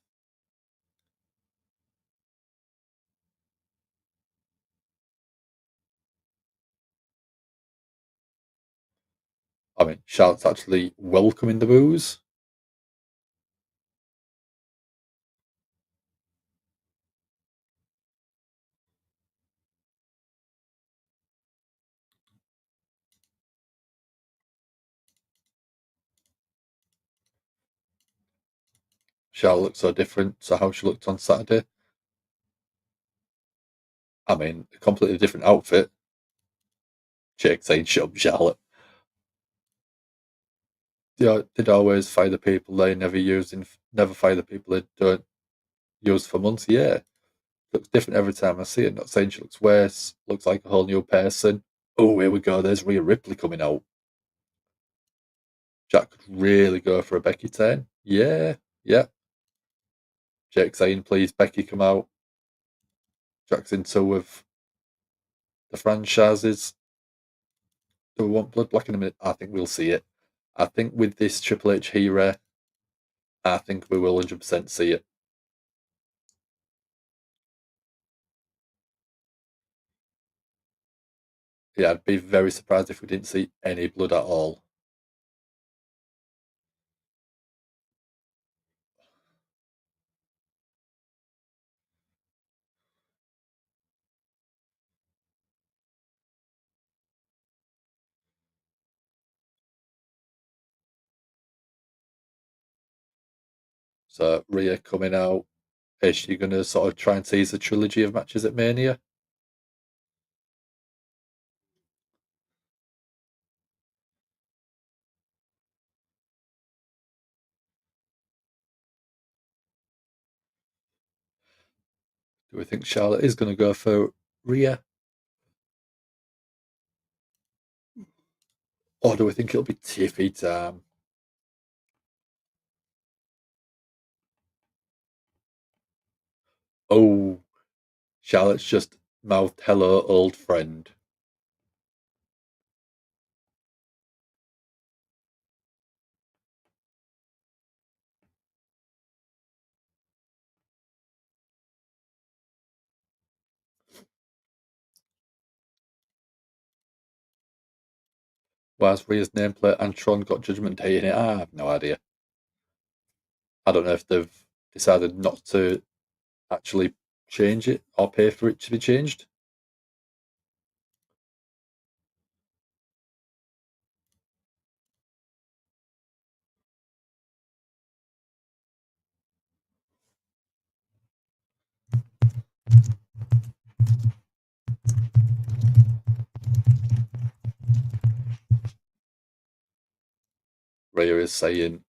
I mean, Charlotte's actually welcoming the boos. Charlotte looks so different to how she looked on Saturday. I mean, a completely different outfit. Jake saying, "Shut up, Charlotte." They'd always fire the people they never fire the people they don't use for months. Yeah, looks different every time I see it. Not saying she looks worse. Looks like a whole new person. Oh, here we go. There's Rhea Ripley coming out. Jack could really go for a Becky turn. Yeah, yeah. Jake saying, "Please, Becky, come out." Jack's into with the franchises. Do we want Blood Black in a minute? I think we'll see it. I think with this Triple H era, I think we will 100% see it. Yeah, I'd be very surprised if we didn't see any blood at all. So Rhea coming out, is she going to sort of try and tease a trilogy of matches at Mania? Do we think Charlotte is going to go for Rhea? Or do we think it'll be Tiffy time? Oh, Charlotte's just mouthed hello, old friend. Why's Rhea's nameplate and Tron got Judgment Day in it? I have no idea. I don't know if they've decided not to actually change it or pay for it to be changed. Rhea is saying,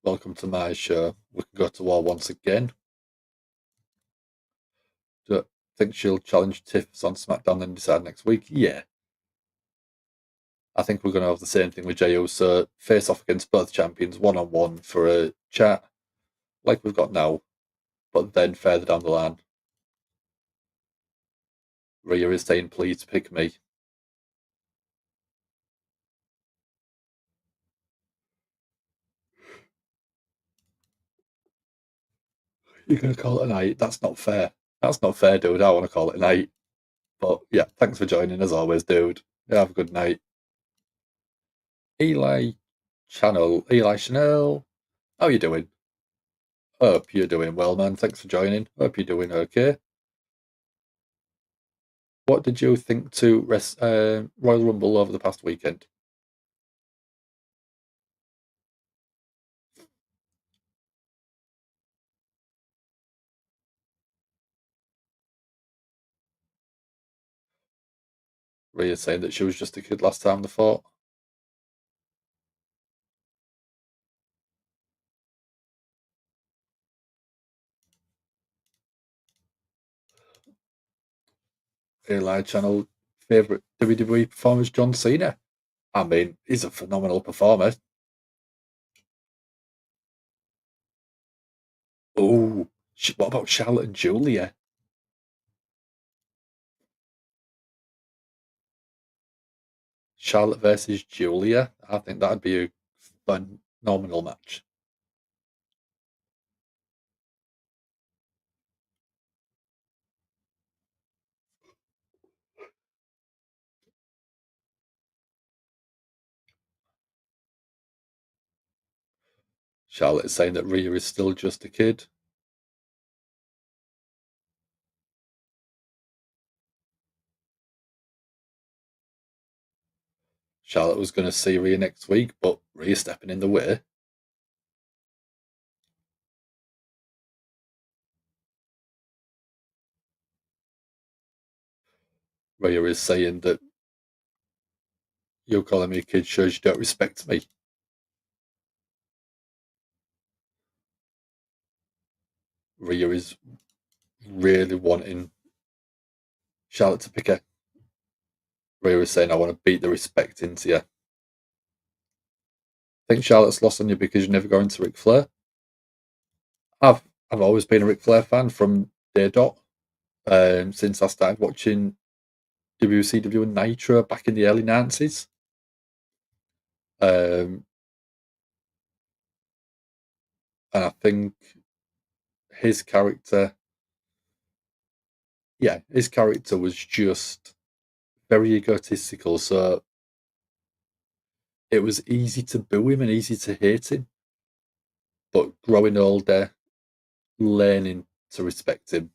"Welcome to my show. We can go to war once again." Do you think she'll challenge Tiff on SmackDown and decide next week? Yeah. I think we're going to have the same thing with Jey Uso, face off against both champions one on one for a chat, like we've got now. But then further down the line, Rhea is saying, "Please pick me." You're going to call it a night? That's not fair. That's not fair, dude. I want to call it a night. But yeah, thanks for joining as always, dude. Have a good night. Eli Chanel. How you doing? Hope you're doing well, man. Thanks for joining. Hope you're doing okay. What did you think to Royal Rumble over the past weekend? Rhea saying that she was just a kid last time they fought. Eli Channel favourite WWE performer is John Cena. I mean, he's a phenomenal performer. Oh, what about Charlotte and Julia? Charlotte versus Julia. I think that'd be a phenomenal match. Charlotte is saying that Rhea is still just a kid. Charlotte was going to see Rhea next week, but Rhea stepping in the way. Rhea is saying that you're calling me a kid shows you don't respect me. Rhea is really wanting Charlotte to pick her. Rhea is saying, I want to beat the respect into you. I think Charlotte's lost on you because you're never going to Ric Flair. I've always been a Ric Flair fan from day dot. Since I started watching WCW and Nitro back in the early 90s. And I think his character, his character was just very egotistical. So it was easy to boo him and easy to hate him. But growing older, learning to respect him.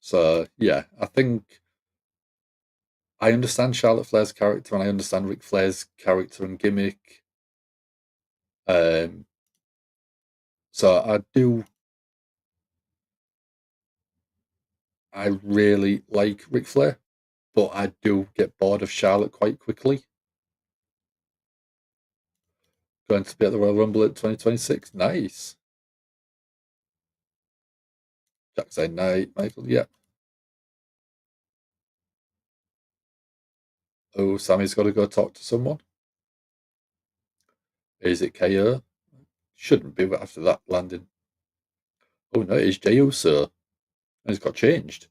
So I think I understand Charlotte Flair's character and I understand Ric Flair's character and gimmick. Um, so I really like Ric Flair, but I do get bored of Charlotte quite quickly. Going to be at the Royal Rumble at 2026. Nice. Jack saying night, Michael. Yeah. Oh, Sammy's got to go talk to someone. Is it KO? Shouldn't be, but after that landing. Oh no, it's Jey Uso. And it's got changed.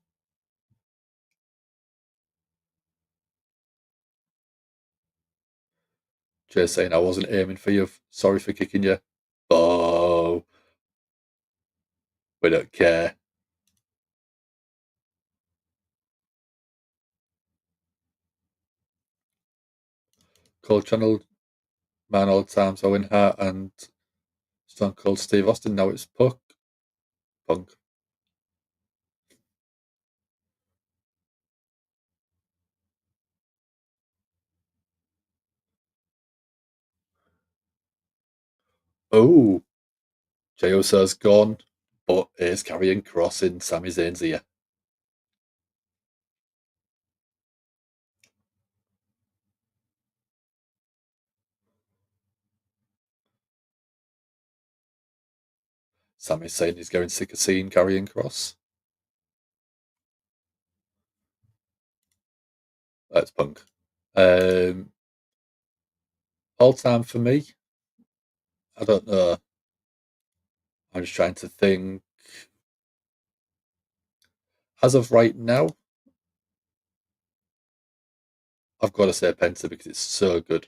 Jay saying I wasn't aiming for you. Sorry for kicking you. Oh, we don't care. Cold Channel, Man Old Times, Owen Hart, and Stone Cold Steve Austin. Now it's Punk. Oh, Jey Uso's gone, but is carrying Cross in Sami Zayn's ear. Sami's saying he's getting sick of seeing carrying Cross. That's Punk. All time for me. I don't know. I'm just trying to think. As of right now, I've got to say Penta because it's so good.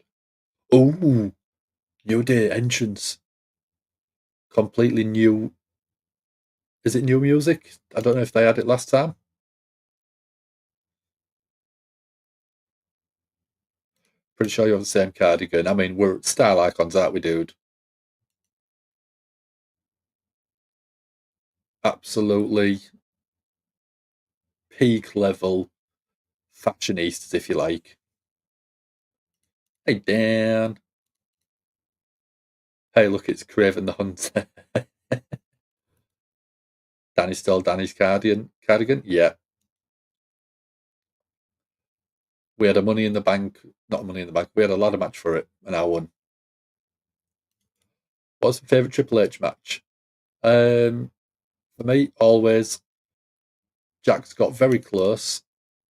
Oh, New Day entrance. Completely new. Is it new music? I don't know if they had it last time. Pretty sure you have the same cardigan. I mean, we're style icons, aren't we, dude? Absolutely peak level fashionistas, if you like. Hey, Dan. Hey, look, it's Craven the Hunter. Danny's still Danny's cardigan? Yeah. We had a Money in the Bank, not Money in the Bank, we had a ladder match for it, and I won. What's my favourite Triple H match? For me, always, Jack's got very close.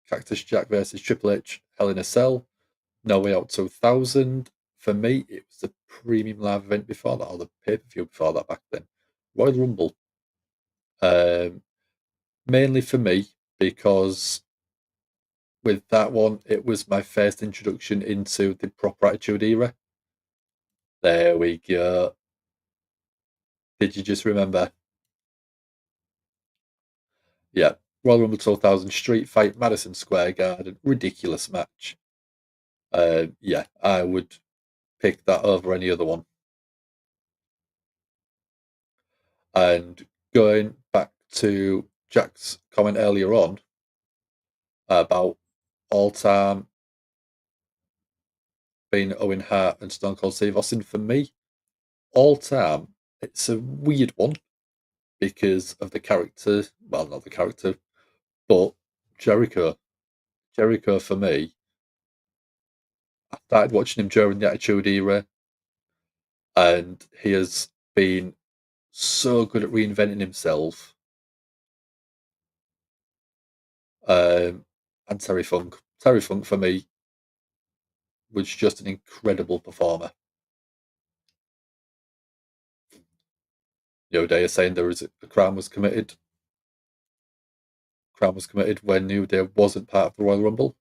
Cactus Jack versus Triple H, Hell in a Cell, No Way Out 2000. For me, it was the premium live event before that, or the pay-per-view before that back then. Royal Rumble. Mainly for me, because with that one, it was my first introduction into the proper Attitude Era. There we go. Did you just remember? Yeah. Royal Rumble 2000 Street Fight, Madison Square Garden. Ridiculous match. Yeah, I would pick that over any other one. And going back to Jack's comment earlier on about all time being Owen Hart and Stone Cold Steve Austin, for me, all time, it's a weird one because of the character. Well, not the character, but Jericho. Jericho, for me, I started watching him during the Attitude Era, and he has been so good at reinventing himself. And Terry Funk. Terry Funk, for me, was just an incredible performer. New Day is saying there was a crime was committed. Crime was committed when New Day wasn't part of the Royal Rumble.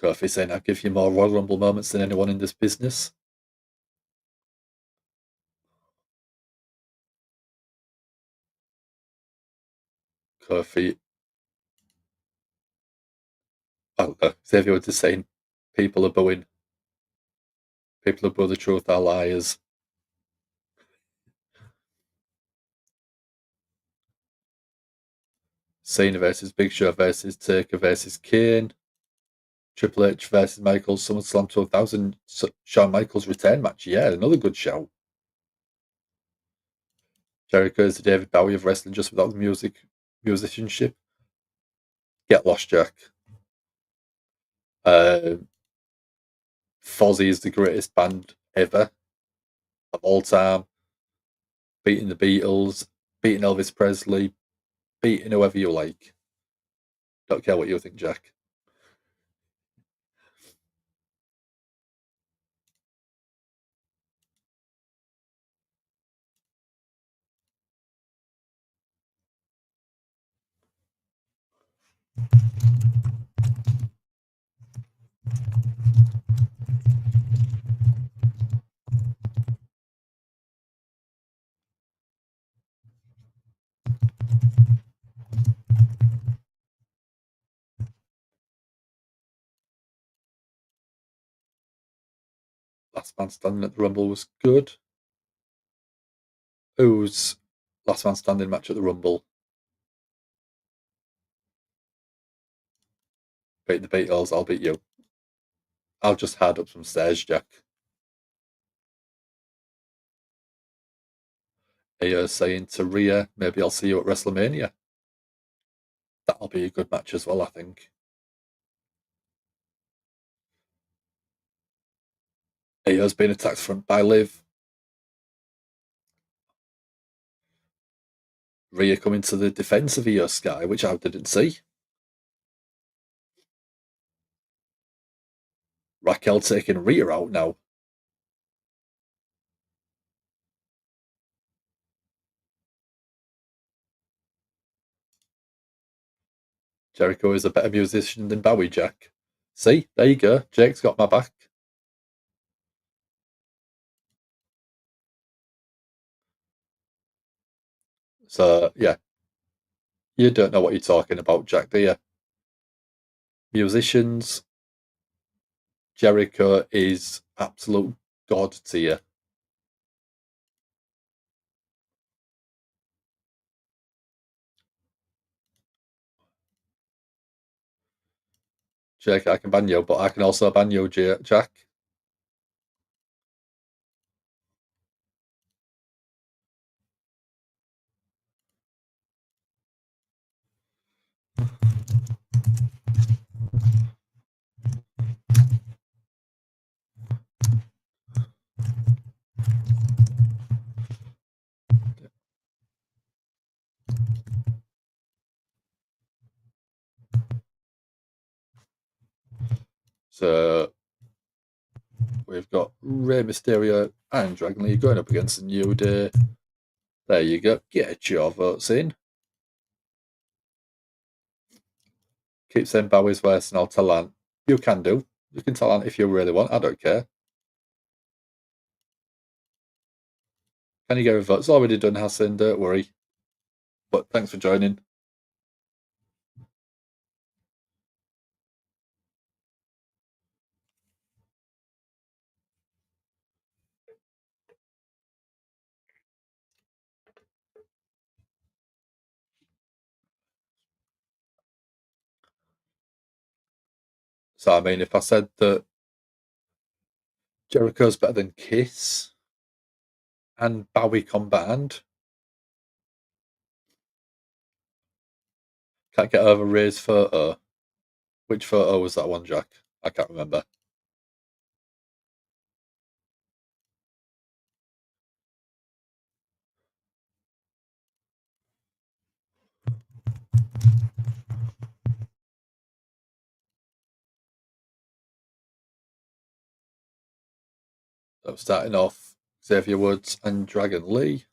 Kofi saying, "I give you more Royal Rumble moments than anyone in this business." Kofi, Xavier was just saying, people are booing. People who boo the truth are liars. Cena versus Big Show versus Taker versus Kane. Triple H versus Michaels, SummerSlam 2000, Shawn Michaels return match. Yeah, another good shout. Jericho is the David Bowie of wrestling, just without the musicianship. Get lost, Jack. Fozzy is the greatest band ever of all time. Beating the Beatles, beating Elvis Presley, beating whoever you like. Don't care what you think, Jack. Last Man Standing at the Rumble was good. Who's Last Man Standing match at the Rumble? Beat the Beatles, I'll beat you. I'll just hard up some stairs, Jack. Iyo saying to Rhea, maybe I'll see you at Wrestlemania. That'll be a good match as well, I think. Iyo's been attacked from by Liv. Rhea coming to the defense of Iyo Sky, which I didn't see. Raquel taking Rhea out now. Jericho is a better musician than Bowie, Jack. See, there you go. Jake's got my back. So, yeah. You don't know what you're talking about, Jack, do you? Musicians, Jericho is absolute god tier. Jack, I can ban you, but I can also ban you, Jack. So we've got Rey Mysterio and Dragon Lee going up against the New Day. There you go. Get your votes in. Keep saying Bowie's worse and I'll talent. You can do. You can talent if you really want. I don't care. Can you get a vote? It's already done, Hassan. Don't worry. But thanks for joining. So, I mean, if I said that Jericho's better than Kiss and Bowie combined, can't get over Ray's photo. Which photo was that one, Jack? I can't remember. So starting off, Xavier Woods and Dragon Lee.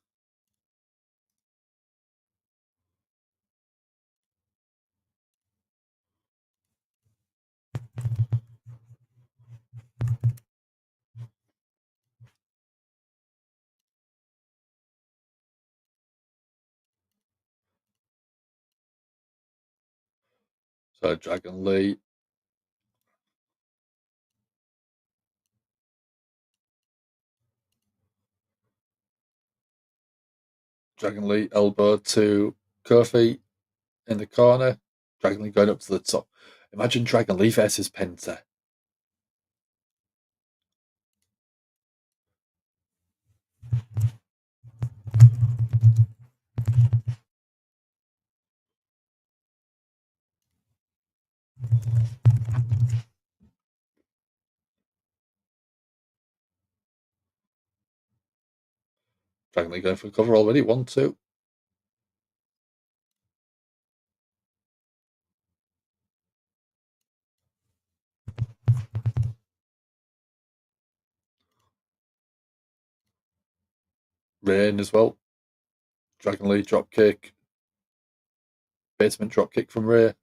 So Dragon Lee. Dragon Lee elbow to Kofi in the corner. Dragon Lee going up to the top. Imagine Dragon Lee versus Penta. Dragon Lee going for a cover already. 1, 2. Rain as well. Dragon Lee drop kick. Basement drop kick from Rhea.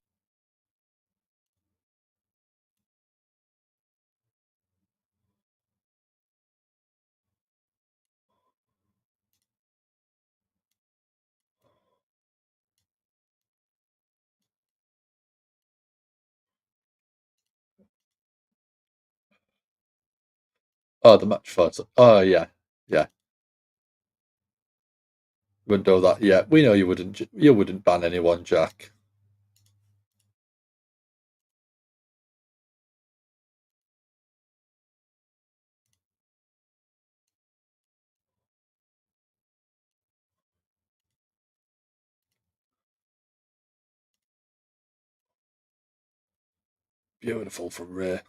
Oh, the match photo. Oh, yeah. Yeah. Wouldn't do that. Yeah, we know you wouldn't. You wouldn't ban anyone, Jack. Beautiful from Rhea.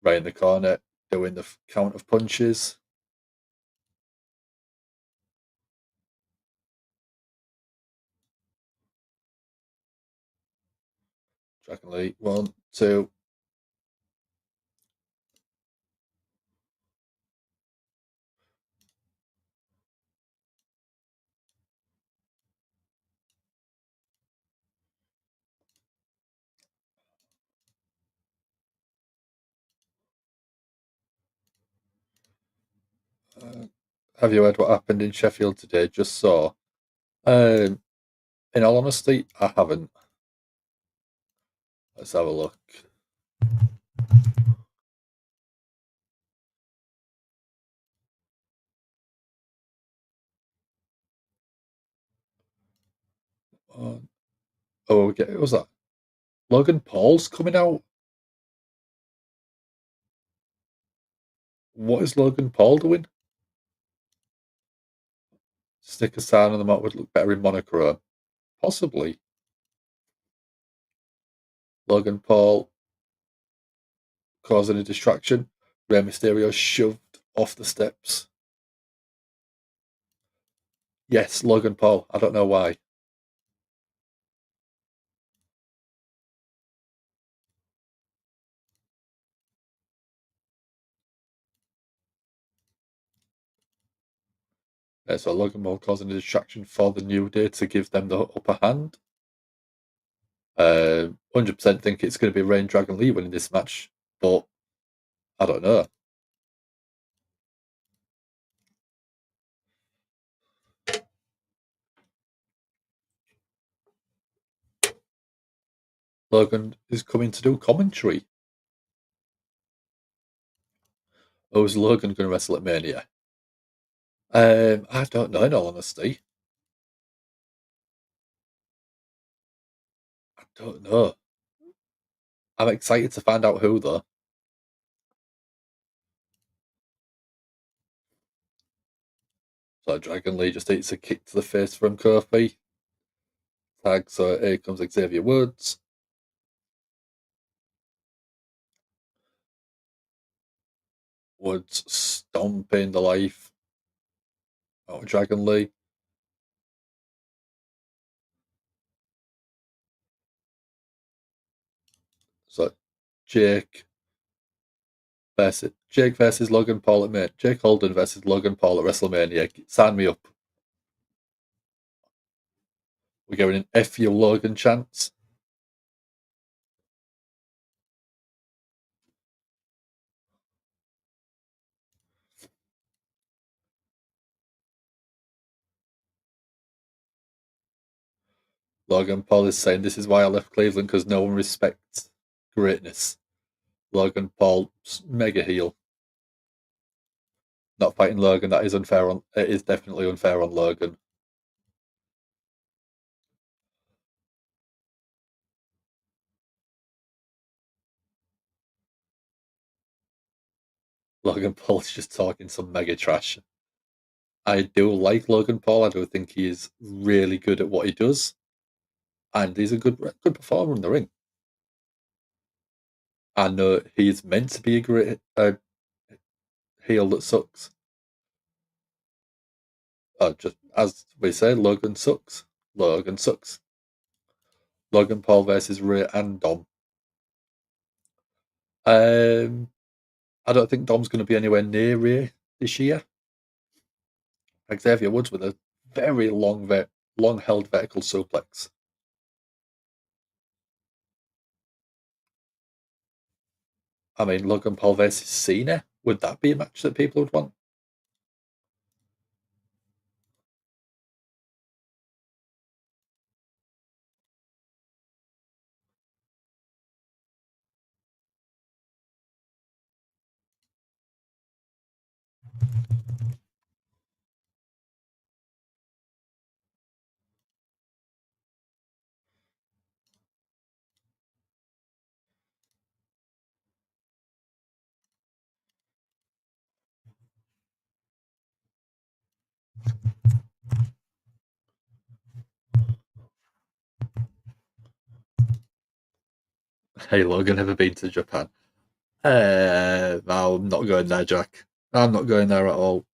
Right in the corner, doing the count of punches. Dragon Lee, 1, 2. Have you heard what happened in Sheffield today? Just saw. Um, in all honesty, I haven't. Let's have a look. Oh, okay. What was that? Logan Paul's coming out. What is Logan Paul doing? Stick a sign on the map would look better in monochrome. Possibly. Logan Paul causing a distraction. Rey Mysterio shoved off the steps. Yes, Logan Paul. I don't know why. So Logan Paul causing a distraction for the New Day to give them the upper hand. 100% think it's going to be Reign Dragon Lee winning this match, but I don't know. Logan is coming to do commentary. Oh, is Logan going to wrestle at Mania? I don't know, in all honesty. I don't know. I'm excited to find out who, though. So Dragon Lee just eats a kick to the face from Kofi. Tag, so here comes Xavier Woods. Woods stomping the life out of Dragon Lee. So Jake versus Logan Paul at Mania. Jake Holden versus Logan Paul at WrestleMania. Sign me up. We're going in F you Logan chance. Logan Paul is saying this is why I left Cleveland because no one respects greatness. Logan Paul, mega heel. Not fighting Logan. That is unfair. It is definitely unfair on Logan. Logan Paul's just talking some mega trash. I do like Logan Paul. I do think he is really good at what he does, and he's a good performer in the ring. I know he's meant to be a great heel that sucks. Just as we say, Logan sucks. Logan sucks. Logan Paul versus Rhea and Dom. I don't think Dom's going to be anywhere near Rhea this year. Xavier Woods with a very long held vertical suplex. I mean, Logan Paul versus Cena. Would that be a match that people would want? Hey, Logan, ever been to Japan? I'm not going there, Jack. I'm not going there at all.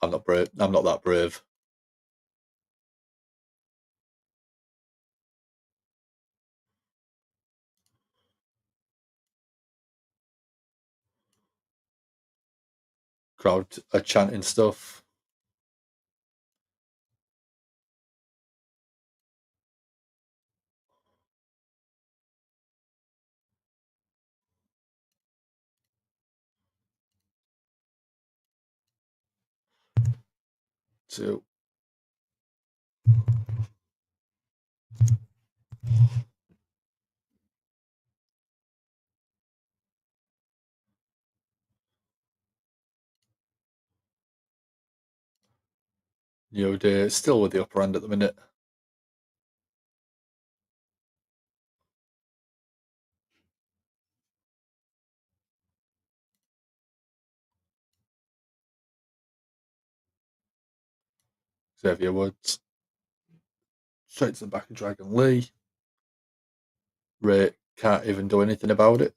I'm not brave. I'm not that brave. Crowd are chanting stuff. 2. New Day still with the upper hand at the minute. Xavier Woods. Straight to the back of Dragon Lee. Ray can't even do anything about it.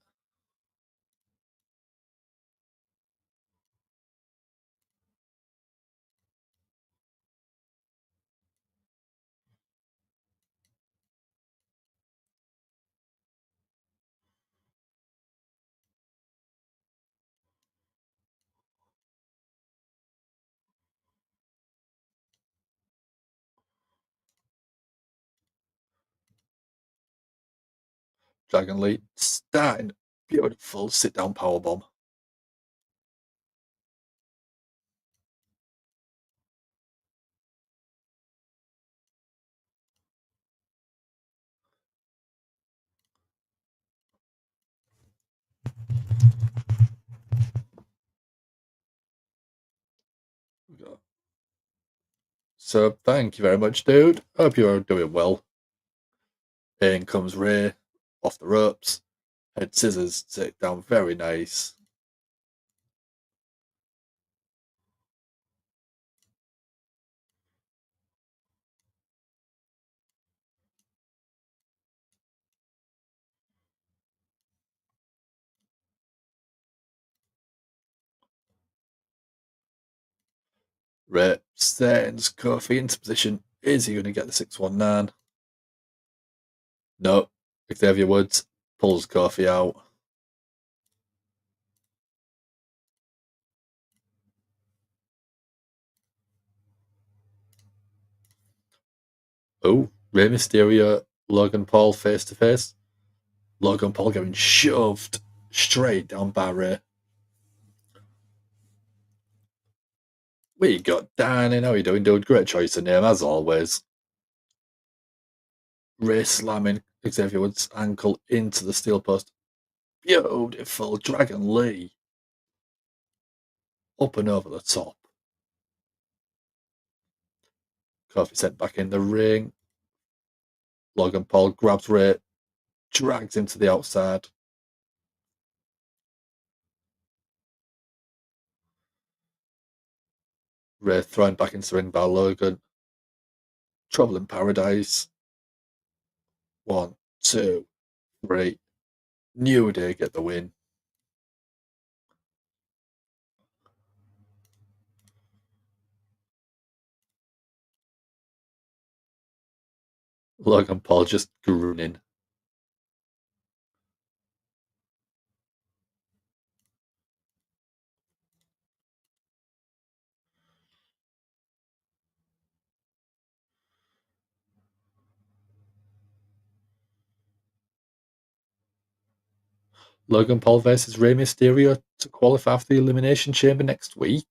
Dragon Lee starting beautiful sit-down powerbomb. So thank you very much, dude. Hope you're doing well. In comes Ray off the ropes. Head scissors, take down, very nice. Ray sends Kofi into position. Is he going to get the 619? No. Xavier Woods pulls Kofi out. Oh, Rey Mysterio, Logan Paul face to face. Logan Paul getting shoved straight down by Ray. We got Danny. How are you doing, dude? Great choice of name, as always. Ray slamming Xavier Woods' ankle into the steel post. Beautiful Dragon Lee. Up and over the top. Kofi sent back in the ring. Logan Paul grabs Ray, drags him to the outside. Ray thrown back into the ring by Logan. Trouble in Paradise. 1, 2, 3. New Day get the win. Logan Paul just grinning. Logan Paul versus Rey Mysterio to qualify for the Elimination Chamber next week.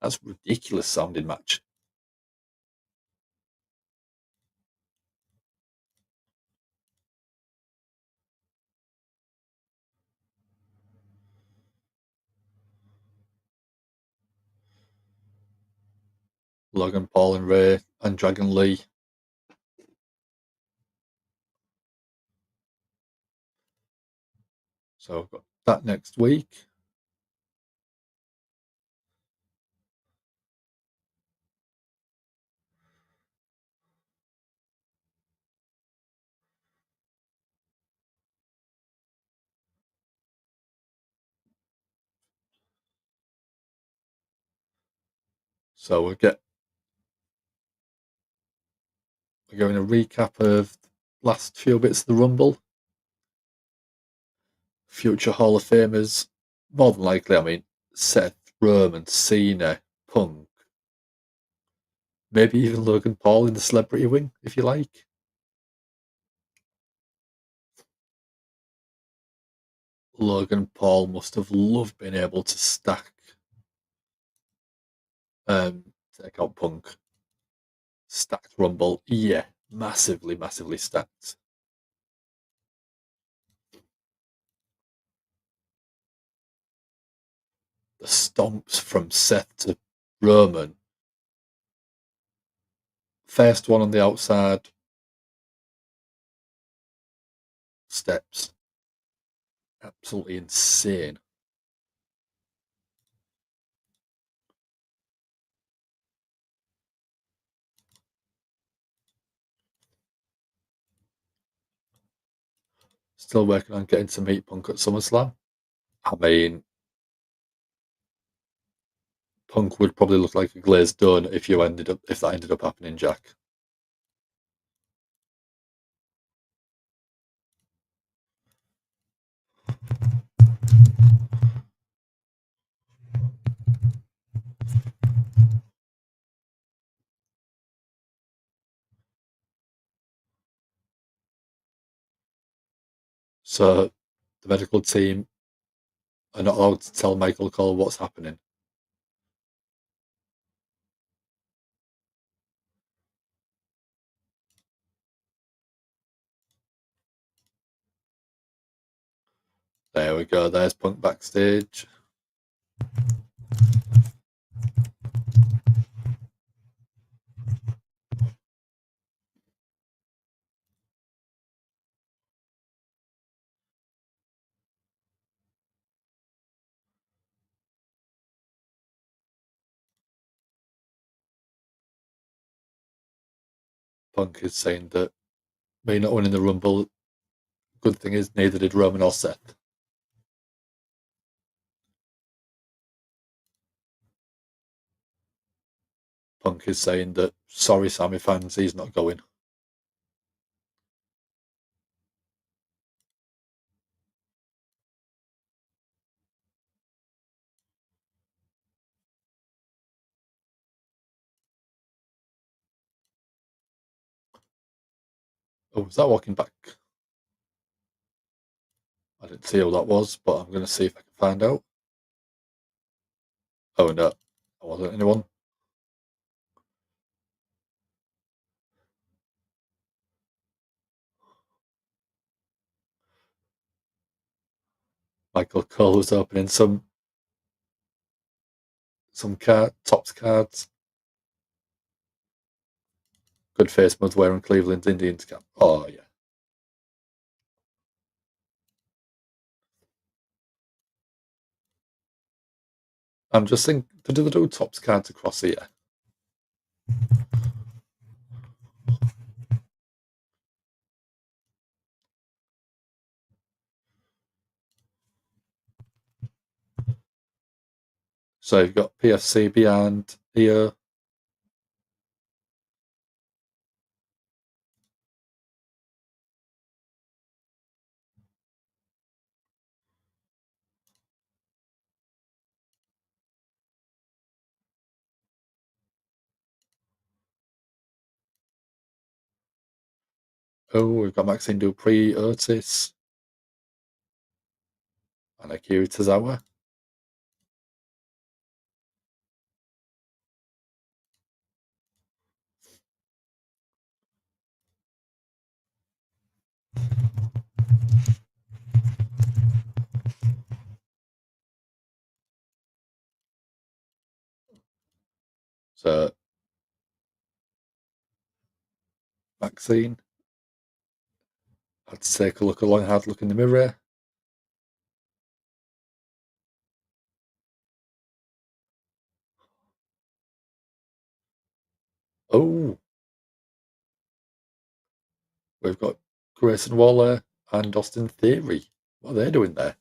That's a ridiculous sounding match. Logan Paul and Ray and Dragon Lee. So I've got that next week. So we're going a recap of last few bits of the Rumble. Future Hall of Famers, more than likely, I mean, Seth, Roman, Cena, Punk, maybe even Logan Paul in the celebrity wing, if you like. Logan Paul must have loved being able to stack take out Punk. Stacked Rumble. Yeah, massively, massively stacked. The stomps from Seth to Roman. First one on the outside. Steps. Absolutely insane. Still working on getting to meet Punk at SummerSlam. I mean, Punk would probably look like a glazed donut if that ended up happening, Jack. So the medical team are not allowed to tell Michael Cole what's happening. There we go. There's Punk backstage. Punk is saying that me not winning the Rumble, good thing is neither did Roman or Seth. Punk is saying that, sorry, Sami fans, he's not going. Oh, was that walking back? I didn't see who that was, but I'm going to see if I can find out. Oh, no. I wasn't anyone. Michael Cole was opening some Topps cards. Good face mud wearing Cleveland Indians cap. Oh, yeah. I'm just thinking, do they do Topps cards across here? So you've got PFC behind here. Oh, we've got Maxine Dupree, Otis, and Akira Tozawa. So Maxine had to take a look, a long hard look in the mirror. Oh, we've got Grayson Waller and Austin Theory. What are they doing there?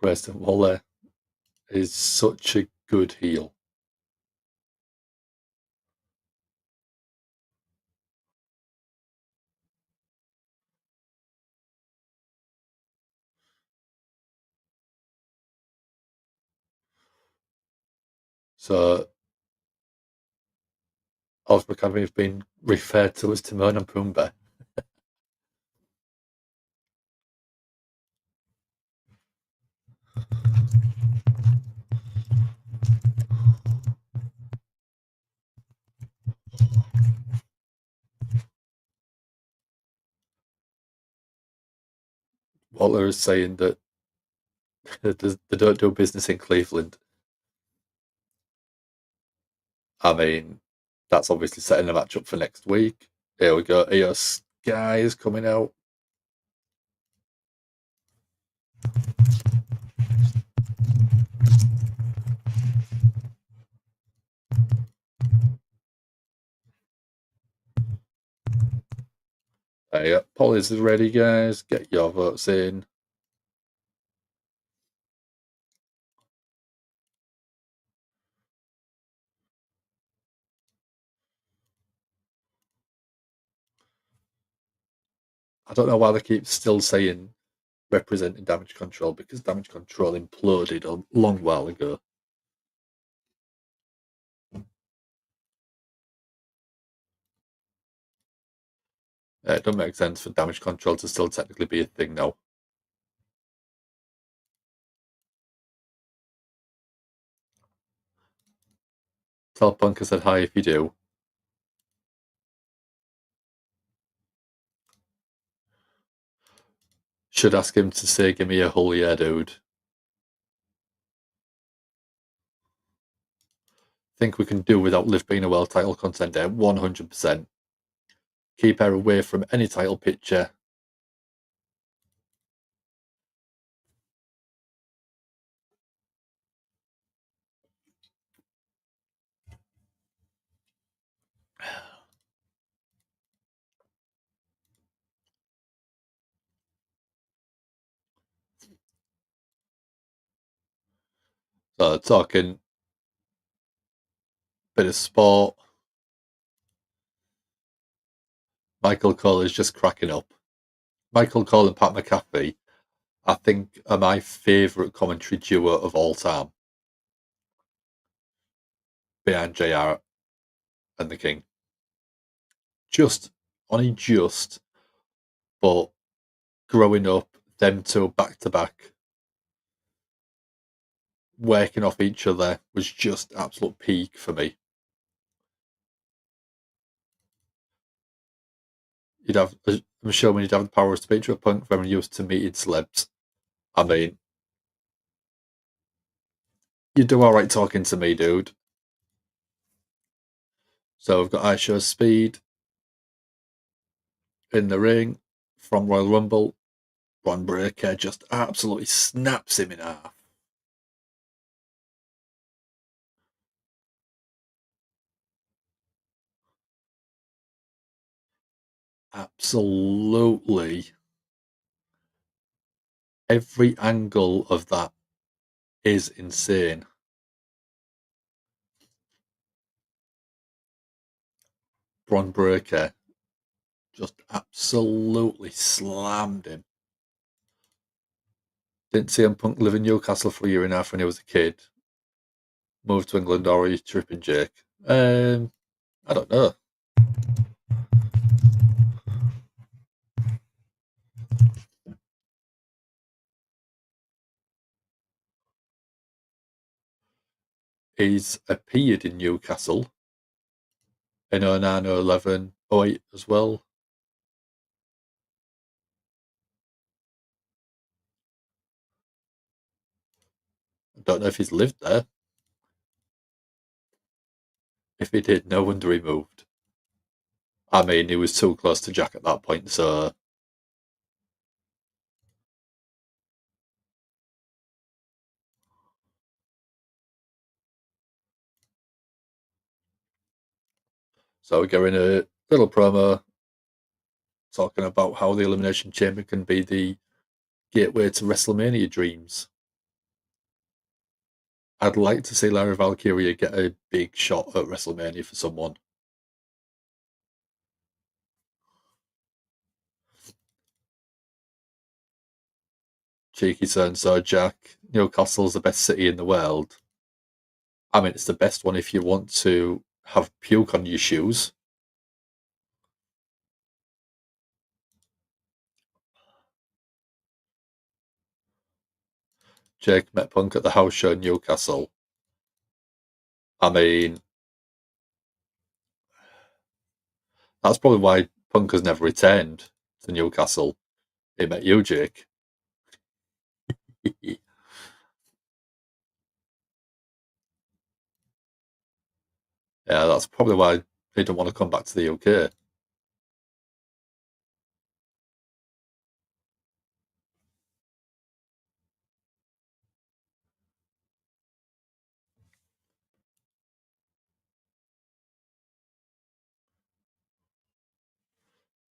Grayson Waller is such a good heel. So Osprey Academy have been referred to as Timon and Pumbaa. Waller is saying that they don't do business in Cleveland. I mean, that's obviously setting the match up for next week. Here we go. Iyo Sky is coming out. Yeah, polls is ready, guys. Get your votes in. I don't know why they keep still saying representing Damage Control, because Damage Control imploded a long while ago. It doesn't make sense for Damage Control to still technically be a thing now. Tell Punk I said hi if you do. Should ask him to say, give me a whole yeah, dude. Think we can do without Liv being a world title contender, 100%. Keep her away from any title picture. So talking bit of sport. Michael Cole is just cracking up. Michael Cole and Pat McAfee, I think, are my favourite commentary duo of all time. Behind JR and the King. Only just, but growing up, them two back to back, working off each other was just absolute peak for me. I'm sure when you'd have the power of speech to a Punk, very used to meeting celebs. I mean, you do alright talking to me, dude. So we've got Iyo Speed in the ring from Royal Rumble. Bron Breakker just absolutely snaps him in half. Absolutely. Every angle of that is insane. Bron Breakker just absolutely slammed him. Didn't see him Punk live in Newcastle for a year and a half when he was a kid. Moved to England, or are you tripping, Jake? I don't know. He's appeared in Newcastle in 09, 11, 08 as well. I don't know if he's lived there. If he did, no wonder he moved. I mean, he was too close to Jack at that point, so we're getting a little promo talking about how the Elimination Chamber can be the gateway to Wrestlemania dreams. I'd like to see Larry Valkyria get a big shot at Wrestlemania for someone. Cheeky so Jack. Newcastle's the best city in the world. I mean, it's the best one if you want to have puke on your shoes. Jake met Punk at the house show in Newcastle. I mean, that's probably why Punk has never returned to Newcastle. He met you, Jake. Yeah, that's probably why they don't want to come back to the UK.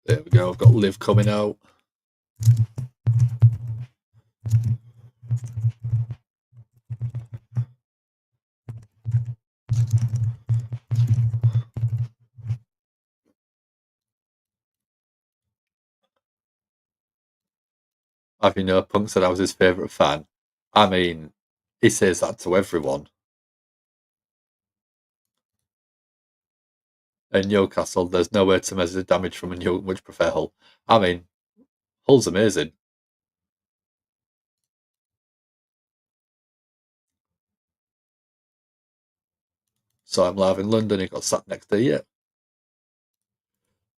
There we go. I've got Liv coming out. Punk said I was his favourite fan. I mean, he says that to everyone. In Newcastle, there's no way to measure the damage from a New much prefer Hull. I mean, Hull's amazing. So I'm live in London. He got sat next to you.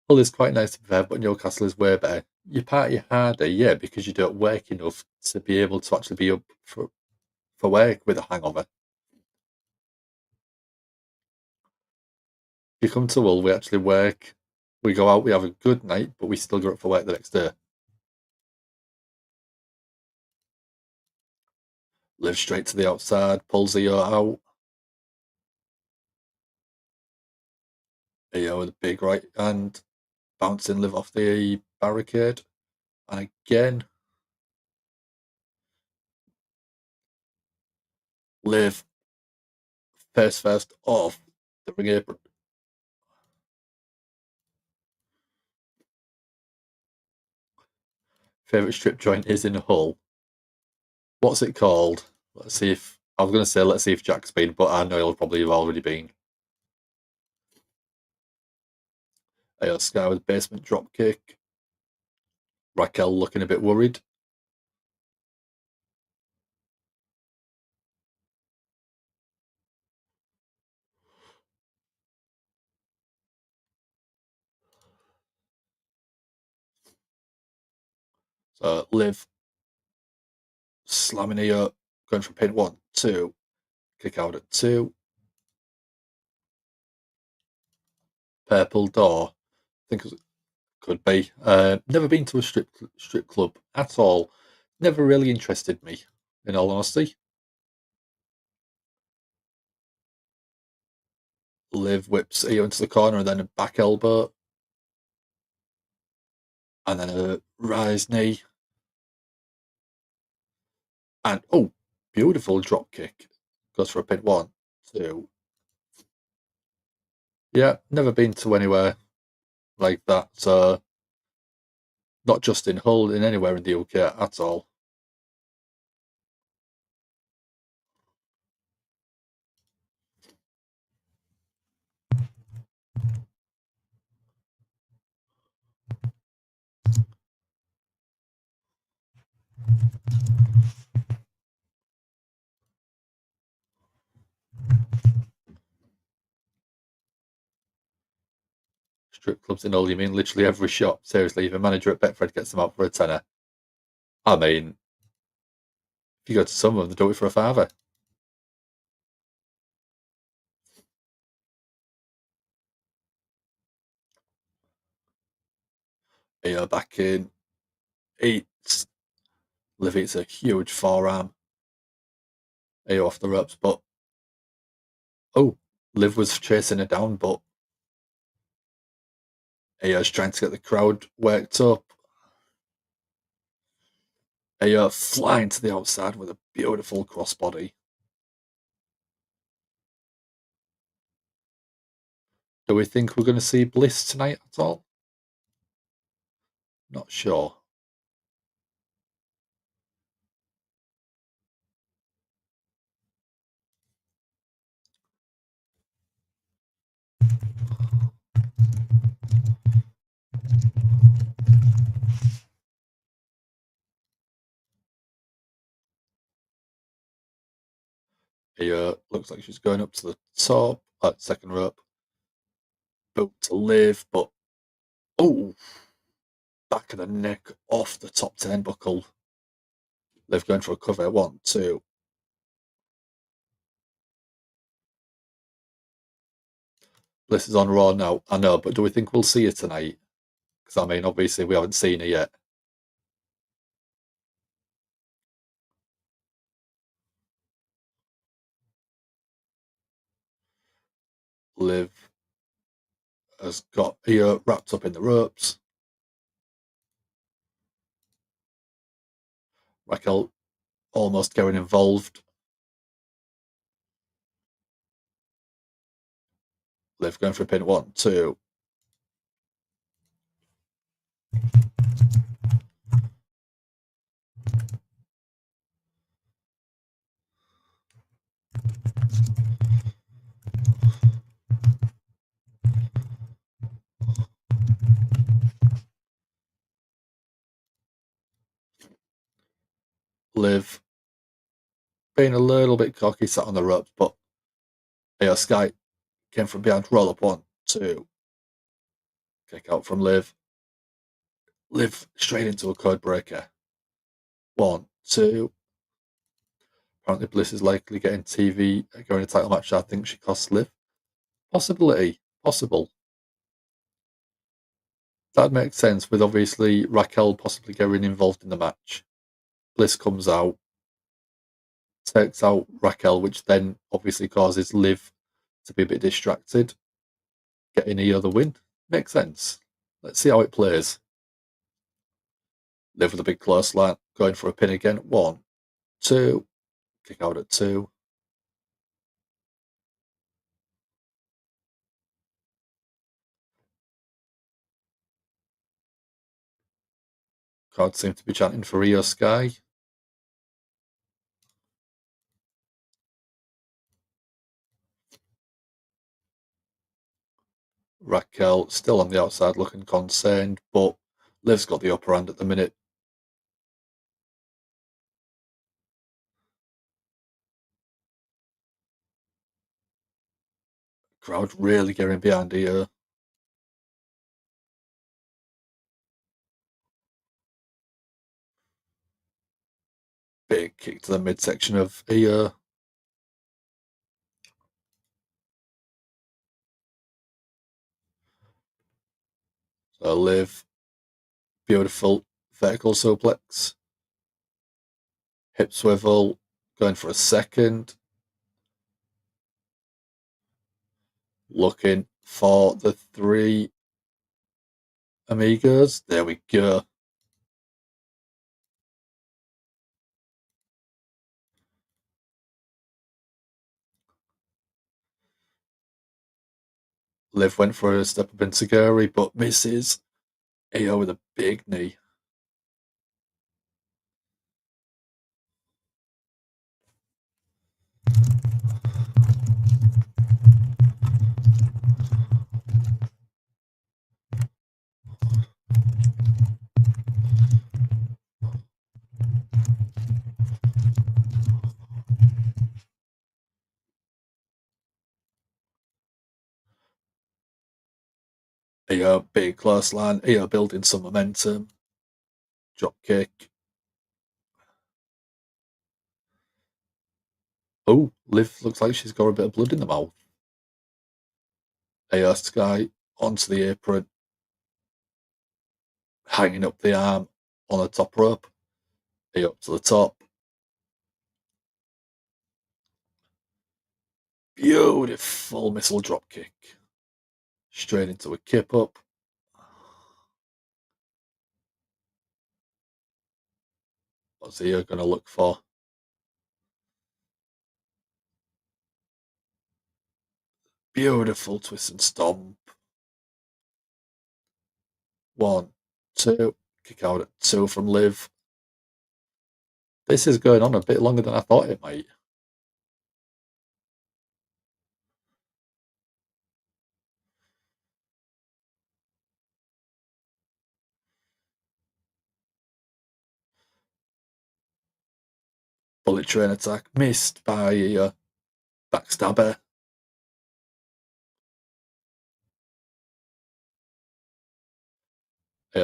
Hull is quite nice to be fair, but Newcastle is way better. You party harder, yeah, because you don't work enough to be able to actually be up for work with a hangover. If you come to Hull, we actually work. We go out, we have a good night, but we still go up for work the next day. Live straight to the outside, pulls Iyo out. Iyo with a big right hand, bouncing Liv off the barricade. And again, Liv face first off the ring apron. Favourite strip joint is in Hull. What's it called? Let's see if I was going to say let's see if Jack's been, but I know he'll probably have already been. Iyo Sky with basement drop kick. Raquel looking a bit worried. So Liv slamming Iyo, going for pin 1, 2, kick out at 2. Purple door. I think it could be. Never been to a strip club at all. Never really interested me, in all honesty. Liv whips Iyo into the corner and then a back elbow. And then a rise knee. And beautiful drop kick. Goes for a pin 1, 2. Yeah, never been to anywhere like that. So not just in Hull, in anywhere in the UK at all. Strip clubs in Hull, you mean literally every shop? Seriously, if a manager at Betfred gets them out for a tenner. I mean, if you go to some of them, they do it for a father. Back in. Liv eats a huge forearm. Off the ropes, but Liv was chasing her down, but Iyo's trying to get the crowd worked up. Iyo flying to the outside with a beautiful crossbody. Do we think we're going to see Bliss tonight at all? Not sure. Iyo looks like she's going up to the top, second rope. Boot to Liv, but back of the neck off the top turnbuckle. Liv going for a cover. 1, 2. Bliss is on Raw now. I know, but do we think we'll see her tonight? Because, I mean, obviously we haven't seen her yet. Liv has got Iyo wrapped up in the ropes. Raquel almost getting involved. Liv going for a pin. 1, 2. Liv being a little bit cocky, sat on the ropes, but Iyo Sky came from behind. Roll up. 1, 2. Kick out from Liv. Liv straight into a code breaker. 1, 2. Apparently Bliss is likely getting TV going a title match. I think she costs Liv. Possibility. Possible. That makes sense with obviously Raquel possibly getting involved in the match. Bliss comes out, takes out Raquel, which then obviously causes Liv to be a bit distracted, getting the other win. Makes sense. Let's see how it plays. Liv with a big clothesline, going for a pin again. 1, 2. Kick out at 2. Crowd seem to be chanting for Iyo Sky. Raquel still on the outside looking concerned, but Liv's got the upper hand at the minute. Crowd really getting behind Iyo. Big kick to the midsection of Iyo. So Liv, beautiful vertical suplex. Hip swivel, going for a second. Looking for the 3 amigos. There we go. Liv went for a step up into GAHY, but misses. Iyo with a big knee. Iyo, big clothesline. Iyo building some momentum. Drop kick. Oh, Liv looks like she's got a bit of blood in the mouth. Iyo Sky onto the apron. Hanging up the arm on the top rope. Iyo up to the top. Beautiful missile drop kick. Straight into a kip up. What's Iyo going to look for? Beautiful twist and stomp. 1, 2. Kick out at 2 from Liv. This is going on a bit longer than I thought it might. Bullet train attack missed by backstabber.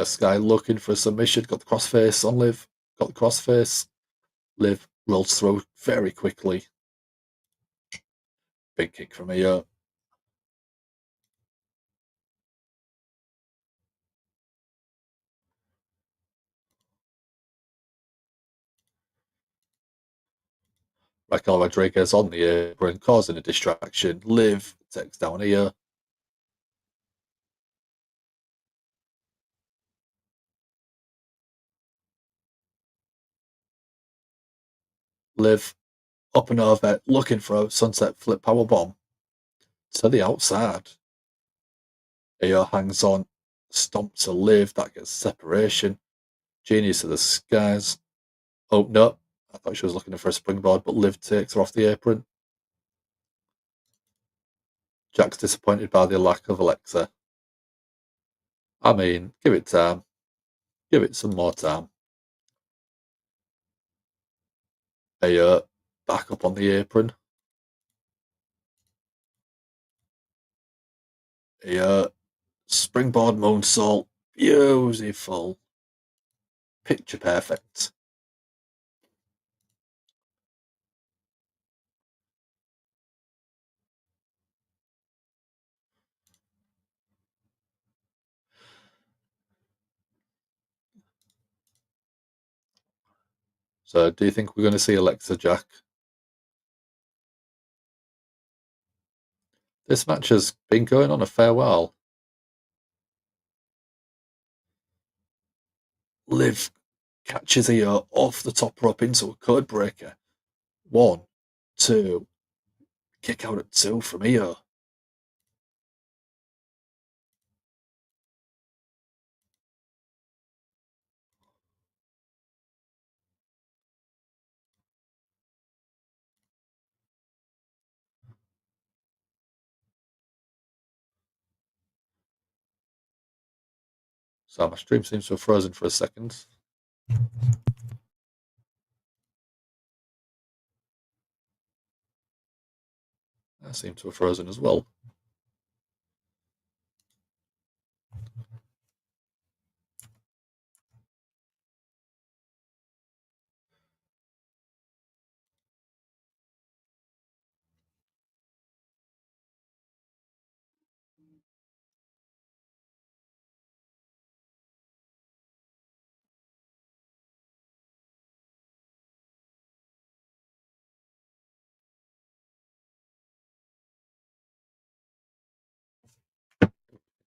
Sky looking for a submission. Got the crossface on Liv. Got the crossface. Liv rolls through very quickly. Big kick from Iyo. Raquel Rodriguez on the apron, causing a distraction. Liv takes down Iyo. Liv up and over, looking for a sunset flip powerbomb to the outside. Iyo hangs on, stomps to Liv. That gets separation. Genius of the skies. Oh, no. I thought she was looking for a springboard, but Liv takes her off the apron. Jack's disappointed by the lack of Alexa. I mean, give it time. Give it some more time. Iyo back up on the apron. Iyo springboard moonsault. Beautiful. Picture perfect. So, do you think we're going to see Alexa Jack? This match has been going on a fair while. Liv catches Iyo off the top rope into a code breaker. 1, 2. Kick out at 2 from Iyo. So my stream seems to have frozen for a second. That seemed to have frozen as well.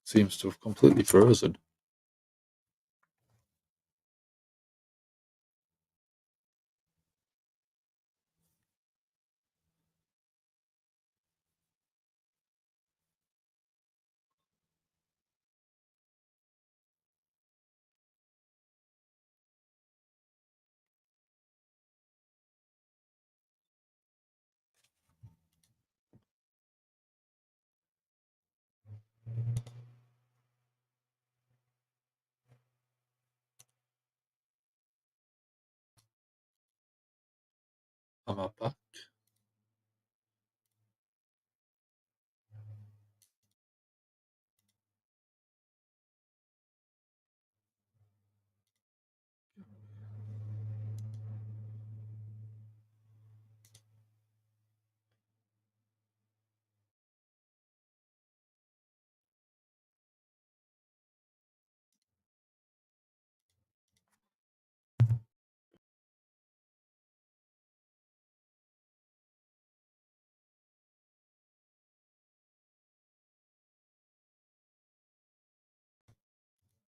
Seems to have completely frozen. Am I back?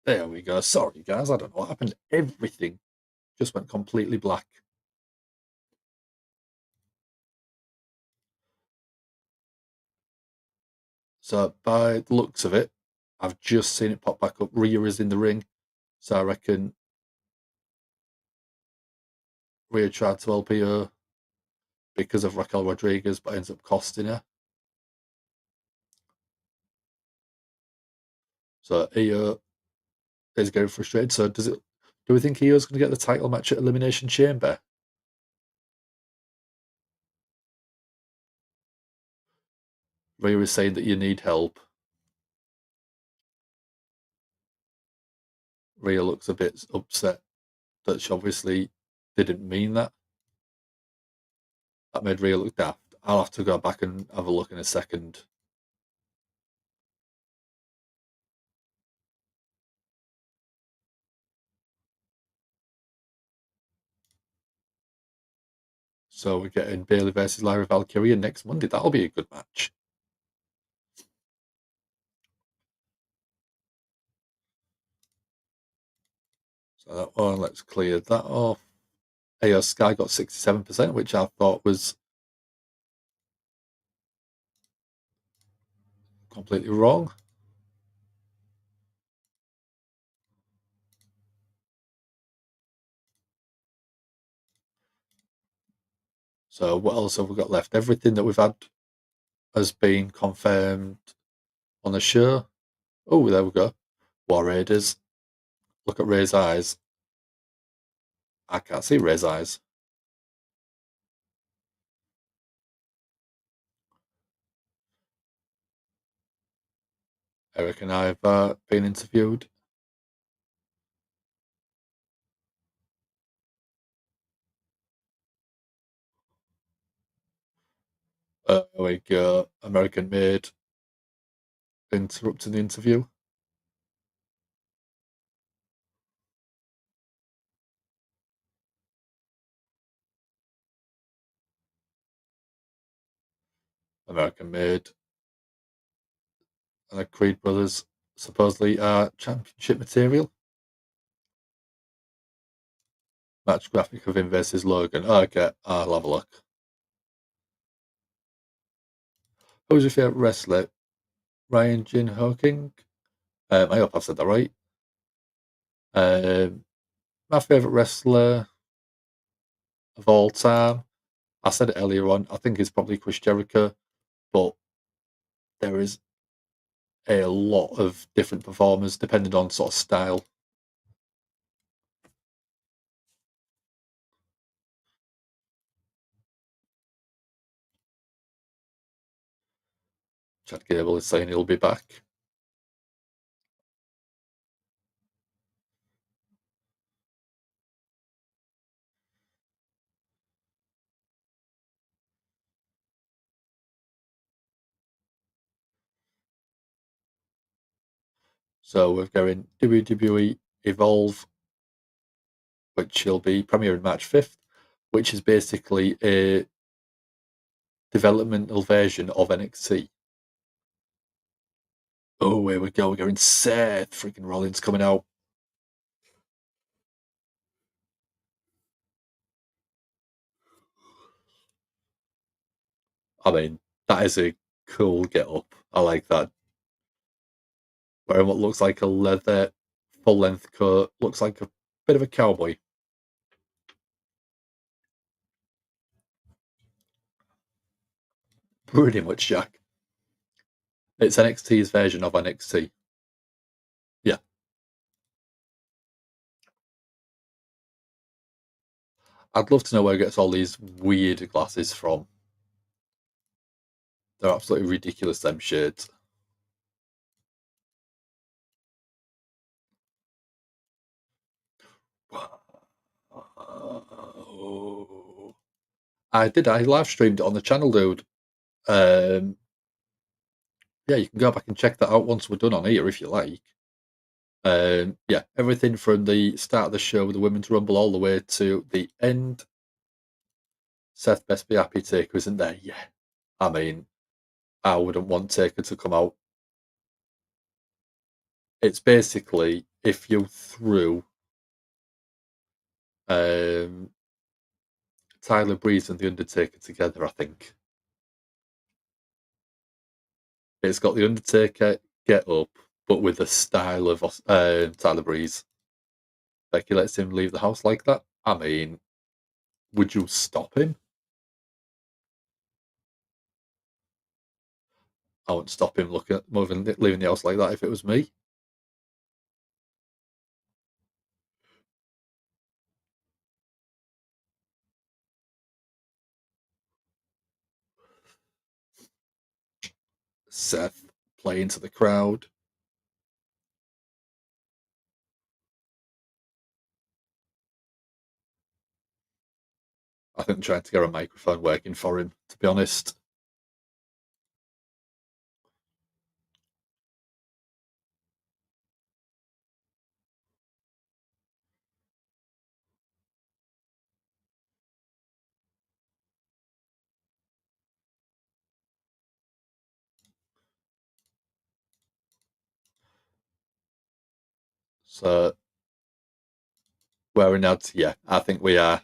There we go. Sorry, guys. I don't know what happened. Everything just went completely black. So, by the looks of it, I've just seen it pop back up. Rhea is in the ring. So, I reckon Rhea tried to help Iyo because of Raquel Rodriguez, but ends up costing her. So, Iyo is getting frustrated. So, do we think Io's going to get the title match at Elimination Chamber? Rhea is saying that you need help. Rhea looks a bit upset that she obviously didn't mean that. That made Rhea look daft. I'll have to go back and have a look in a second. So we're getting Bayley versus Lyra Valkyria next Monday. That'll be a good match. So that one, let's clear that off. Iyo Sky got 67%, which I thought was completely wrong. So what else have we got left? Everything that we've had has been confirmed on the show. Oh, there we go. War Raiders. Look at Ray's eyes. I can't see Ray's eyes. Eric and I have been interviewed. We go. American Made interrupting the interview. American Made and the Creed brothers supposedly are championship material. Match graphic of him versus Logan. Oh, okay, I'll have a look. Who's your favourite wrestler? Ryan Jin Hawking? I hope I've said that right. My favourite wrestler of all time, I said it earlier on, I think it's probably Chris Jericho, but there is a lot of different performers depending on sort of style. Chad Gable is saying he'll be back. So we're going WWE Evolve, which will be premiering March 5th, which is basically a developmental version of NXT. Oh, here we go. We're going Seth freaking Rollins coming out. I mean, that is a cool get up. I like that. Wearing what looks like a leather full length coat, looks like a bit of a cowboy. Pretty much, Jack. It's NXT's version of NXT. Yeah. I'd love to know where he gets all these weird glasses from. They're absolutely ridiculous, them shirts. I did. I live streamed it on the channel, dude. Yeah, you can go back and check that out once we're done on here if you like. Yeah, everything from the start of the show with the Women's Rumble all the way to the end. Seth best be happy Taker isn't there. Yeah. I mean, I wouldn't want Taker to come out. It's basically if you threw Tyler Breeze and The Undertaker together, I think. It's got The Undertaker get up, but with the style of Tyler Breeze. Becky lets him leave the house like that. I mean, would you stop him? I wouldn't stop him looking at leaving the house like that if it was me. Seth playing to the crowd. I think trying to get a microphone working for him, to be honest. So where we're now to, yeah, I think we are.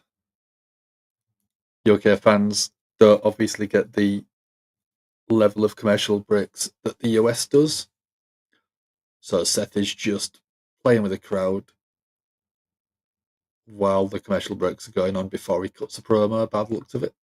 UK fans don't obviously get the level of commercial breaks that the US does. So Seth is just playing with the crowd while the commercial breaks are going on before he cuts a promo, by the looks of it.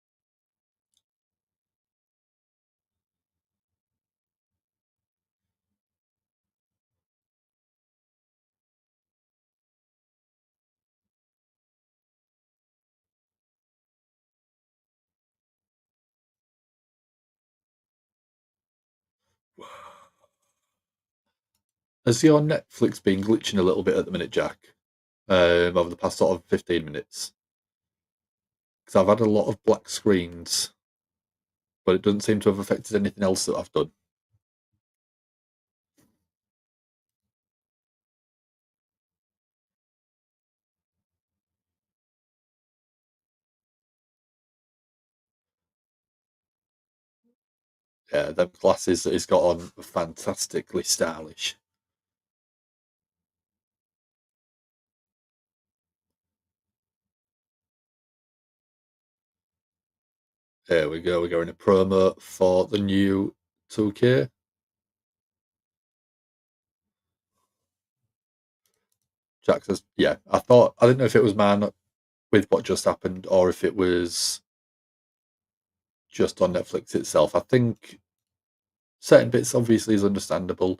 Has your Netflix been glitching a little bit at the minute, Jack? Over the past sort of 15 minutes? Because I've had a lot of black screens, but it doesn't seem to have affected anything else that I've done. Yeah, them glasses that he's got on are fantastically stylish. There we go. We're going a promo for the new 2K. Jack says, yeah, I didn't know if it was man with what just happened or if it was just on Netflix itself. I think certain bits obviously is understandable.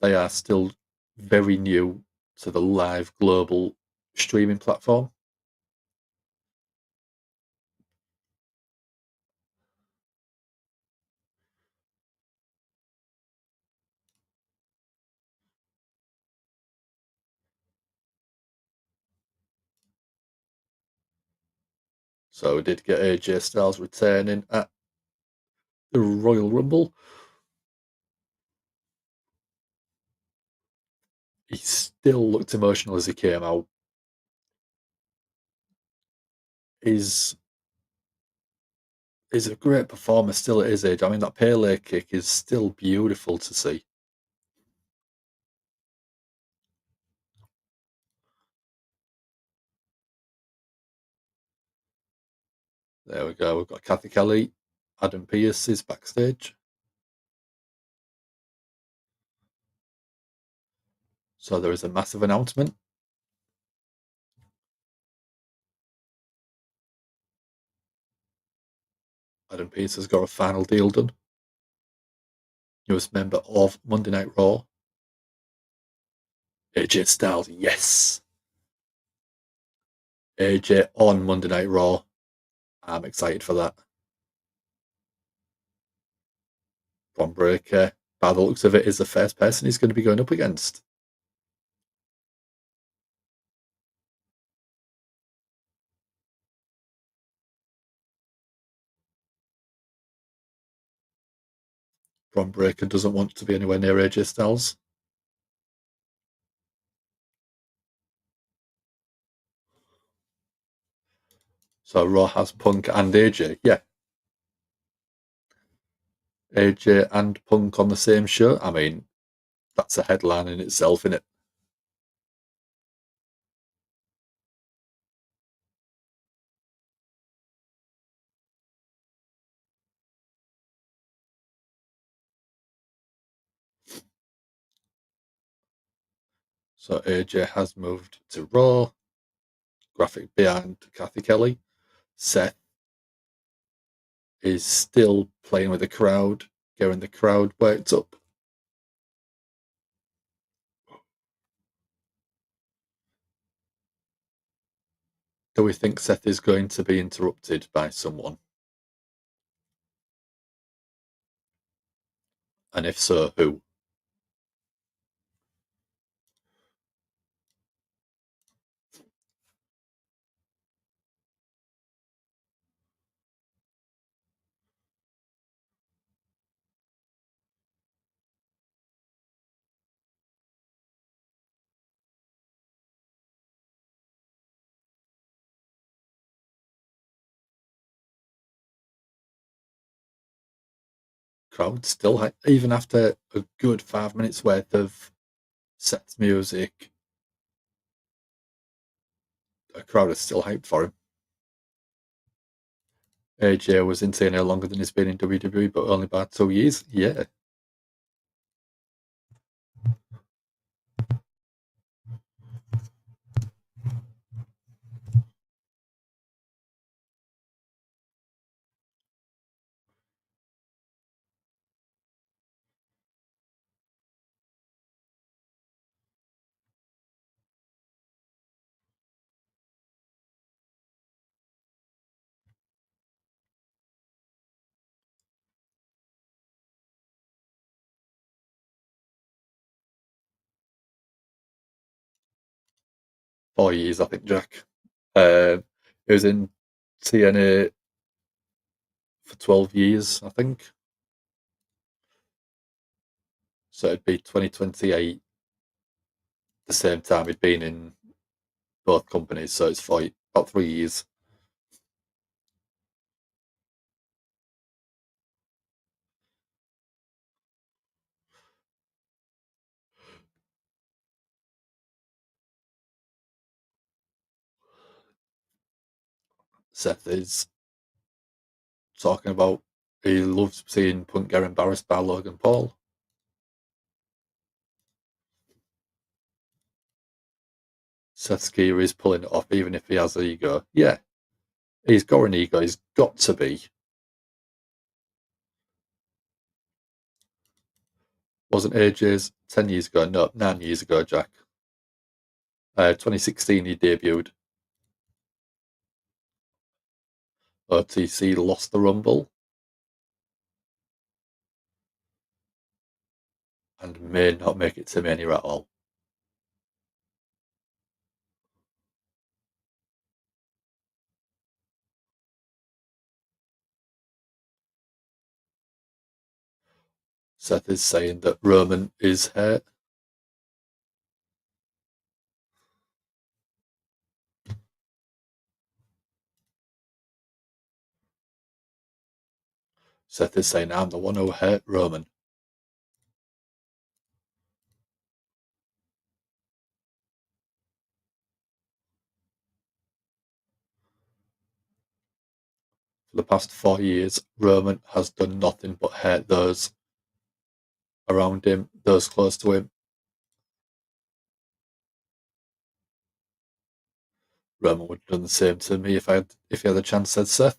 They are still very new to the live global streaming platform. So we did get AJ Styles returning at the Royal Rumble. He still looked emotional as he came out. He's a great performer still at his age. I mean, that Pele kick is still beautiful to see. There we go. We've got Kathy Kelly. Adam Pearce is backstage. So there is a massive announcement. Adam Pearce has got a final deal done. Newest member of Monday Night Raw. AJ Styles, yes. AJ on Monday Night Raw. I'm excited for that. Braun Breaker, by the looks of it, is the first person he's going to be going up against. Braun Breaker doesn't want to be anywhere near AJ Styles. So Raw has Punk and AJ. Yeah. AJ and Punk on the same show. I mean, that's a headline in itself, isn't it? So AJ has moved to Raw. Graphic behind Kathy Kelly. Seth is still playing with the crowd, getting the crowd worked up. Do we think Seth is going to be interrupted by someone? And if so, who? crowd still, even after a good 5 minutes worth of Seth's music, a crowd is still hyped for him. AJ was insanely longer than he's been in WWE, but only by 2 years. Yeah. Four years, I think, Jack. He was in TNA for 12 years, I think. So it'd be 2028, the same time he'd been in both companies. So it's about 3 years. Seth is talking about he loves seeing Punk get embarrassed by Logan Paul. Seth's gear is pulling it off, even if he has ego. Yeah, he's got an ego. He's got to be. Wasn't AJ's 10 years ago? No, 9 years ago, Jack. 2016 he debuted. OTC lost the Rumble and may not make it to Mania at all. Seth is saying that Roman is hurt. Seth is saying, I'm the one who hurt Roman. For the past 4 years, Roman has done nothing but hurt those around him, those close to him. Roman would have done the same to me if he had a chance, said Seth.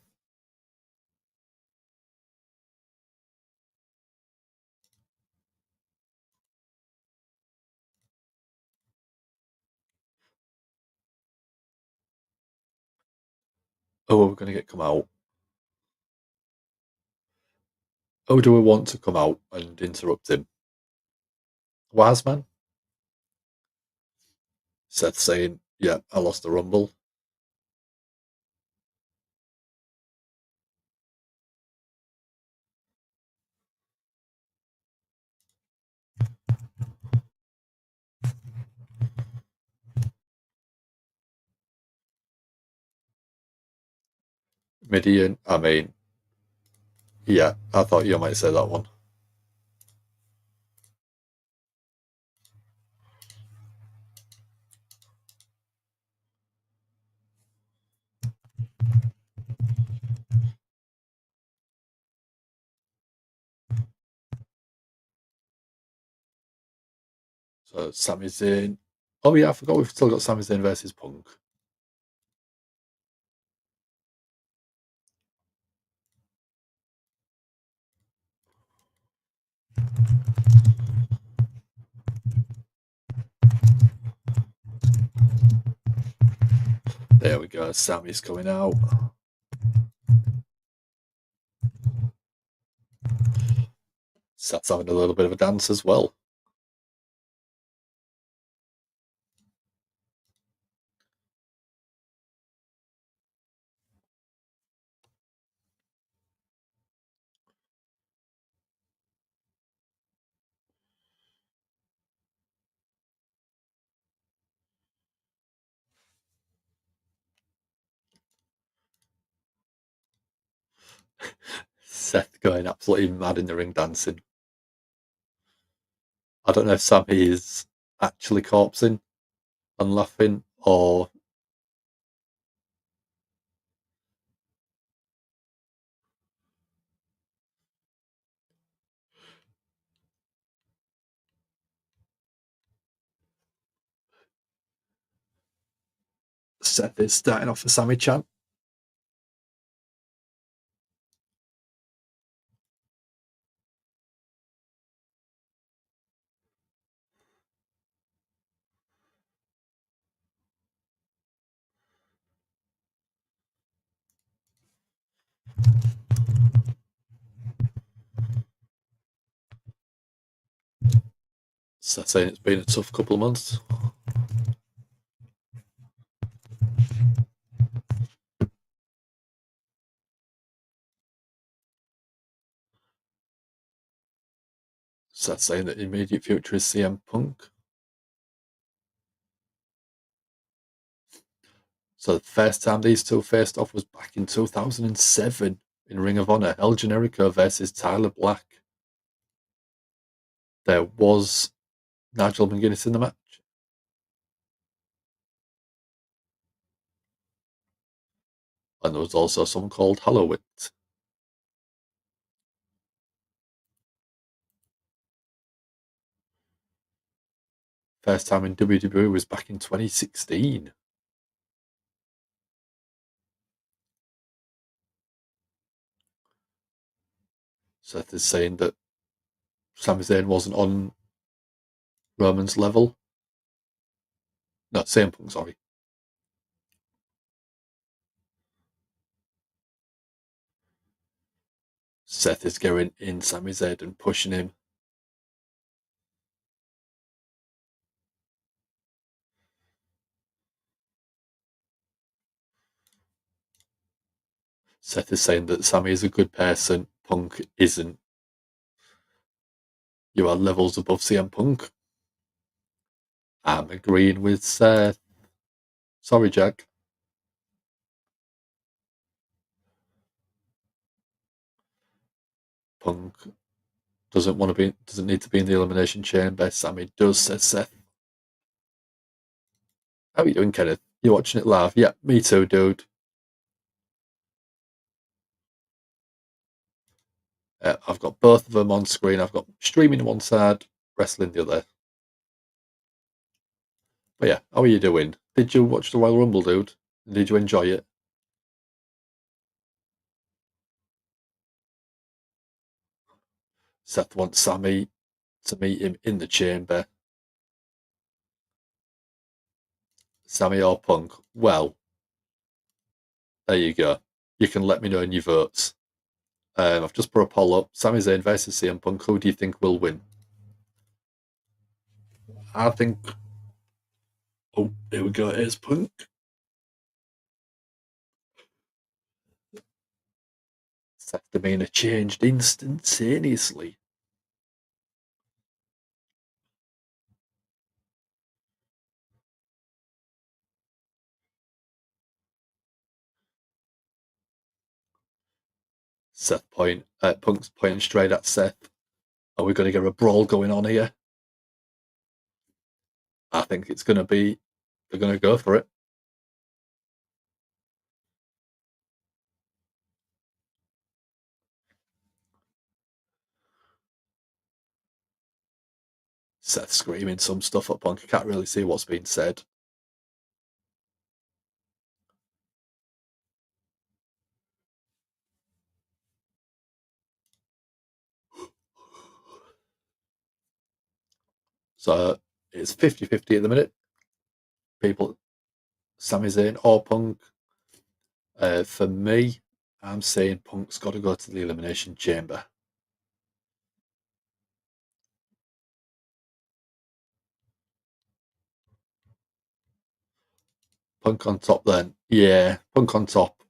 Oh, we're going to get come out. Oh, do we want to come out and interrupt him? Wiseman? Seth saying, yeah, I lost the Rumble. Midian, I mean, yeah, I thought you might say that one. So Sami Zayn. Oh yeah, I forgot we've still got Sami Zayn versus Punk. There we go. Sami's coming out. Seth's having a little bit of a dance as well. Seth going absolutely mad in the ring dancing. I don't know if Sami is actually corpsing and laughing, or Seth is starting off a Sami chant. Seth saying it's been a tough couple of months. Seth saying that the immediate future is CM Punk. So the first time these two faced off was back in 2007 in Ring of Honor, El Generico versus Tyler Black. There was Nigel McGuinness in the match. And there was also someone called Hullywood. First time in WWE was back in 2016. Seth is saying that Sami Zayn wasn't on Roman's level. No, CM Punk, sorry. Seth is going in Sami Zayn and pushing him. Seth is saying that Sami is a good person, Punk isn't. You are levels above CM Punk. I'm agreeing with Seth. Sorry, Jack. Punk doesn't need to be in the Elimination Chamber. Sami does, says Seth. How are you doing, Kenneth? You watching it live? Yeah, me too, dude. I've got both of them on screen. I've got streaming one side, wrestling the other. But yeah, how are you doing? Did you watch the Royal Rumble, dude? Did you enjoy it? Seth wants Sami to meet him in the chamber. Sami or Punk? Well, there you go. You can let me know in your votes. I've just put a poll up. Sami Zayn versus CM Punk. Who do you think will win? I think. Oh, here we go. Here's Punk. Seth's demeanor changed instantaneously. Punk's pointing straight at Seth. Are we going to get a brawl going on here? I think it's going to be. They're going to go for it. Seth screaming some stuff at Punk. I can't really see what's being said. So it's 50-50 at the minute. People, Sami Zayn or Punk. For me, I'm saying Punk's got to go to the Elimination Chamber. Punk on top then. Yeah, Punk on top.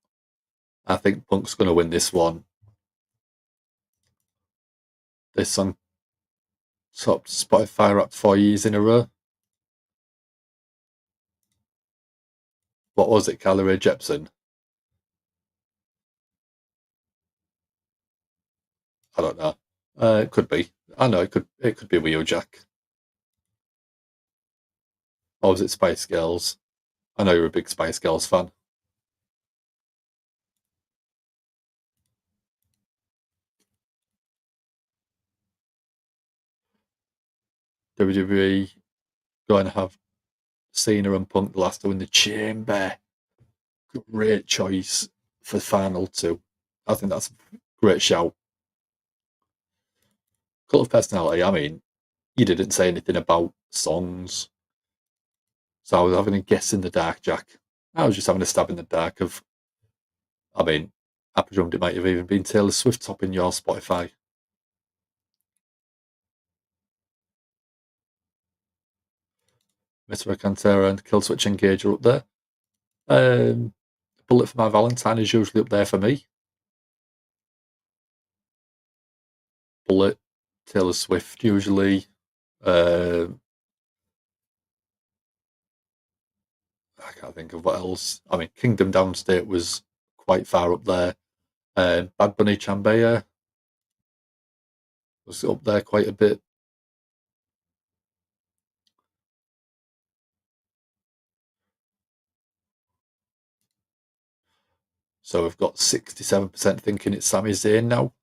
I think Punk's going to win this one. This on top Spotify Rap 4 years in a row. What was it, Carly Rae Jepsen? I don't know. It could be. I know it could be Wheeljack. Or was it Spice Girls? I know you're a big Spice Girls fan. WWE going to have Cena and Punk the last two in the Chamber. Great choice for final two. I think that's a great shout. Cult of Personality, I mean, you didn't say anything about songs. So I was having a guess in the dark, Jack. I was just having a stab in the dark of, I mean, I presumed it might have even been Taylor Swift topping your Spotify. Mr. Cantera and Killswitch Engage are up there. Bullet for My Valentine is usually up there for me. Bullet, Taylor Swift usually. I can't think of what else. I mean, Kingdom Downstate was quite far up there. Bad Bunny Chambea was up there quite a bit. So we've got 67% thinking it's Sami Zayn now.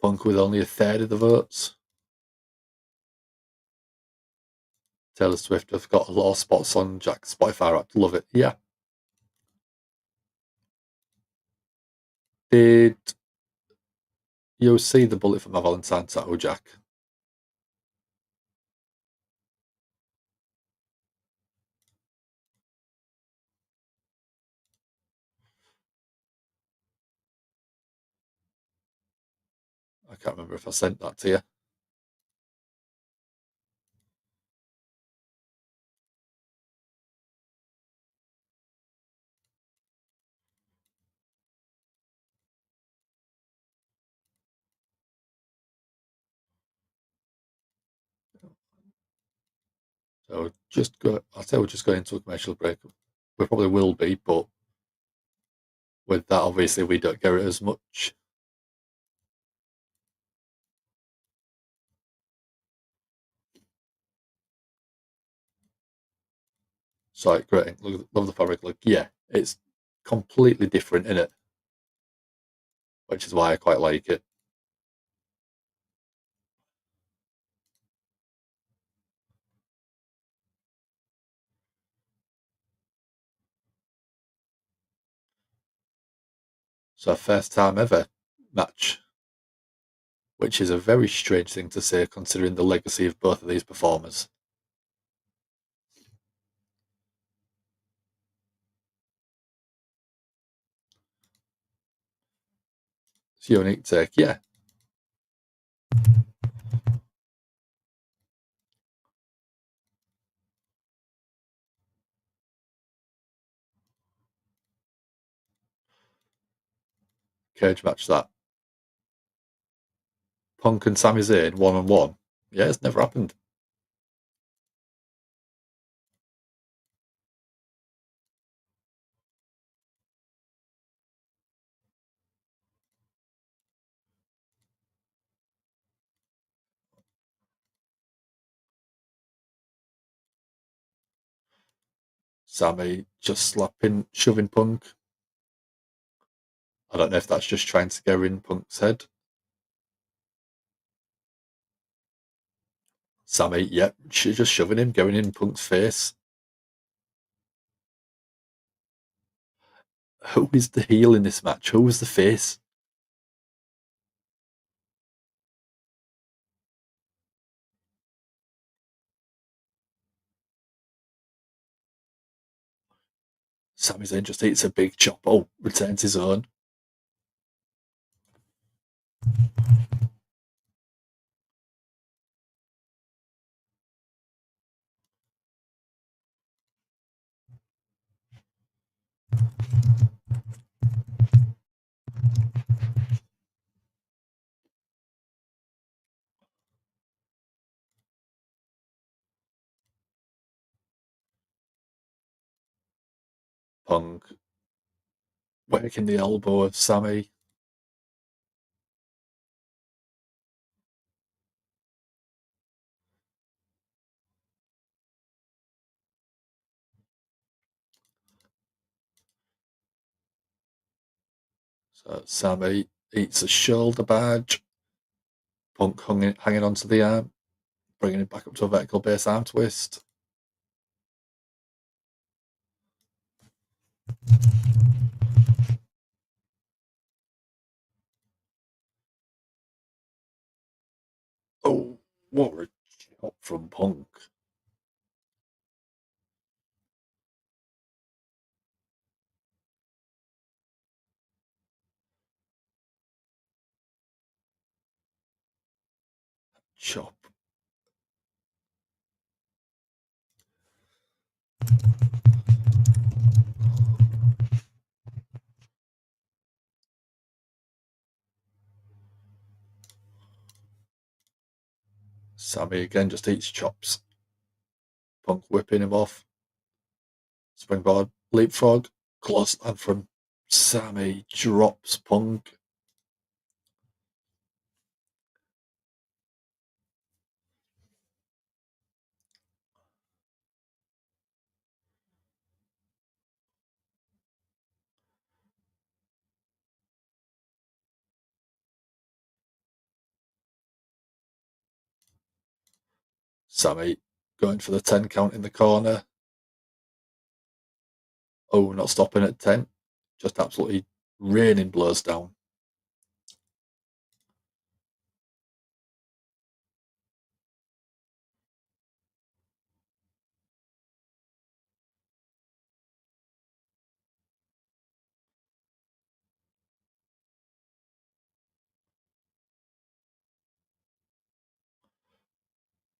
Punk with only a third of the votes. Taylor Swift have got a lot of spots on Jack's Spotify app. Love it. Yeah. Did you see the Bullet for My Valentine tattoo, Jack? I can't remember if I sent that to you. So just go. I'll say we're just going into a commercial break. We probably will be, but with that, obviously, we don't get it as much. So great, love the fabric look. Yeah, it's completely different in it, which is why I quite like it. So first time ever match, which is a very strange thing to say considering the legacy of both of these performers. It's a unique take, yeah. Cage match that. Punk and Sami Zayn 1-on-1. Yeah, it's never happened. Sami just shoving Punk. I don't know if that's just trying to get in Punk's head. Sami, yep, just shoving him, going in Punk's face. Who is the heel in this match? Who was the face? Sami Zayn just eats a big chop. Oh, returns his own. Punk working the elbow of Sami. So Sami eats a shoulder badge. Punk hanging onto the arm, bringing it back up to a vertical base arm twist. Oh, what a chop from Punk. Chop. Sami again just eats chops. Punk whipping him off. Springboard, leapfrog, clothesline from Sami, drops Punk. Sami going for the 10 count in the corner. Oh, not stopping at 10. Just absolutely raining blows down.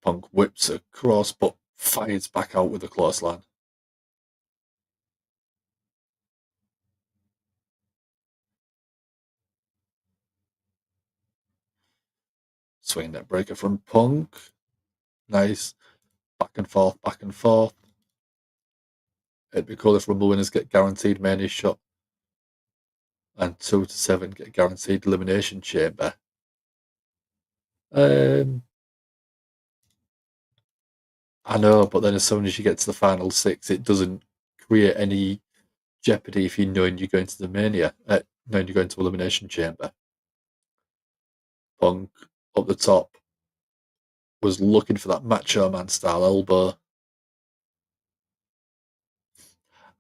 Punk whips across, but fires back out with a clothesline. Swing net breaker from Punk. Nice. Back and forth, back and forth. It'd be cool if Rumble winners get guaranteed Mania shot. And 2 to 7 get guaranteed Elimination Chamber. I know, but then as soon as you get to the final 6, it doesn't create any jeopardy if you know you're going to the Mania, knowing you're going to Elimination Chamber. Punk up the top was looking for that Macho Man style elbow.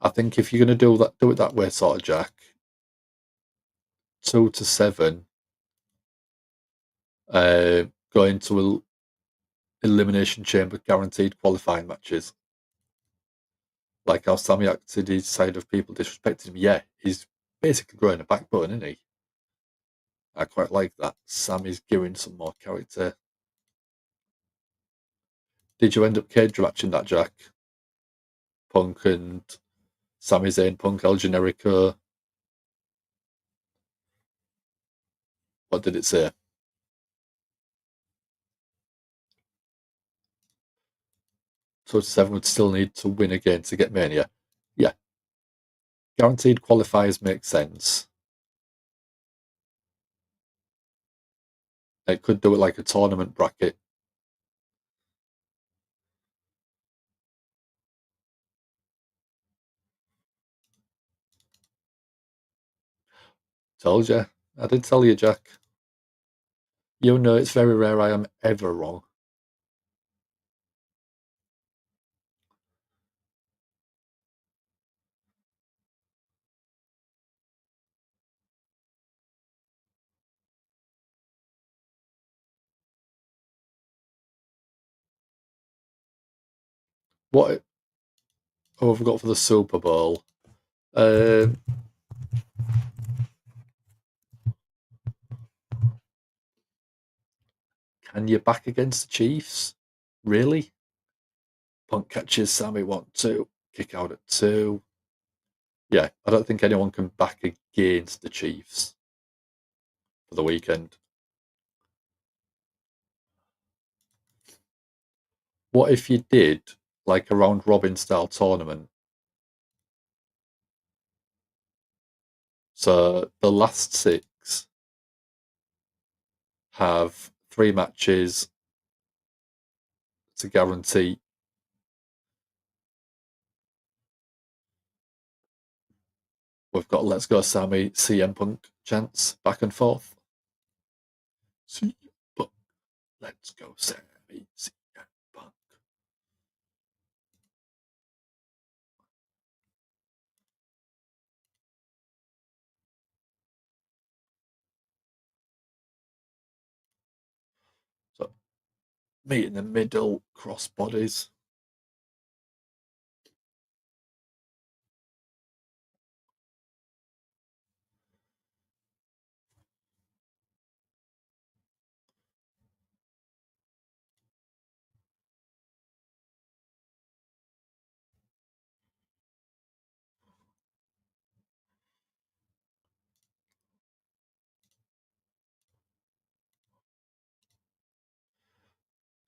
I think if you're going to do it that way, sort of, Jack. 2 to 7, going to Elimination Chamber guaranteed qualifying matches. Like how Sami acted his side of people disrespected him. Yeah, he's basically growing a backbone, isn't he? I quite like that. Sami's giving some more character. Did you end up cage matching that, Jack? Punk and Sami Zayn, Punk El Generico. What did it say? So 7 would still need to win again to get Mania. Yeah. Guaranteed qualifiers make sense. It could do it like a tournament bracket. Told you. I did tell you, Jack. You know it's very rare I am ever wrong. What have we got for the Super Bowl? Can you back against the Chiefs? Really? Punk catches Sami 1-2. Kick out at 2. Yeah, I don't think anyone can back against the Chiefs for the weekend. What if you did like a round robin style tournament? So the last 6 have 3 matches to guarantee. We've got Let's Go Sami, CM Punk, chants back and forth. See, but let's go, Sami. See, Punk. So, meet in the middle, cross bodies.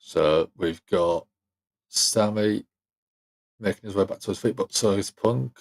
So we've got Sami making his way back to his feet, but so is Punk.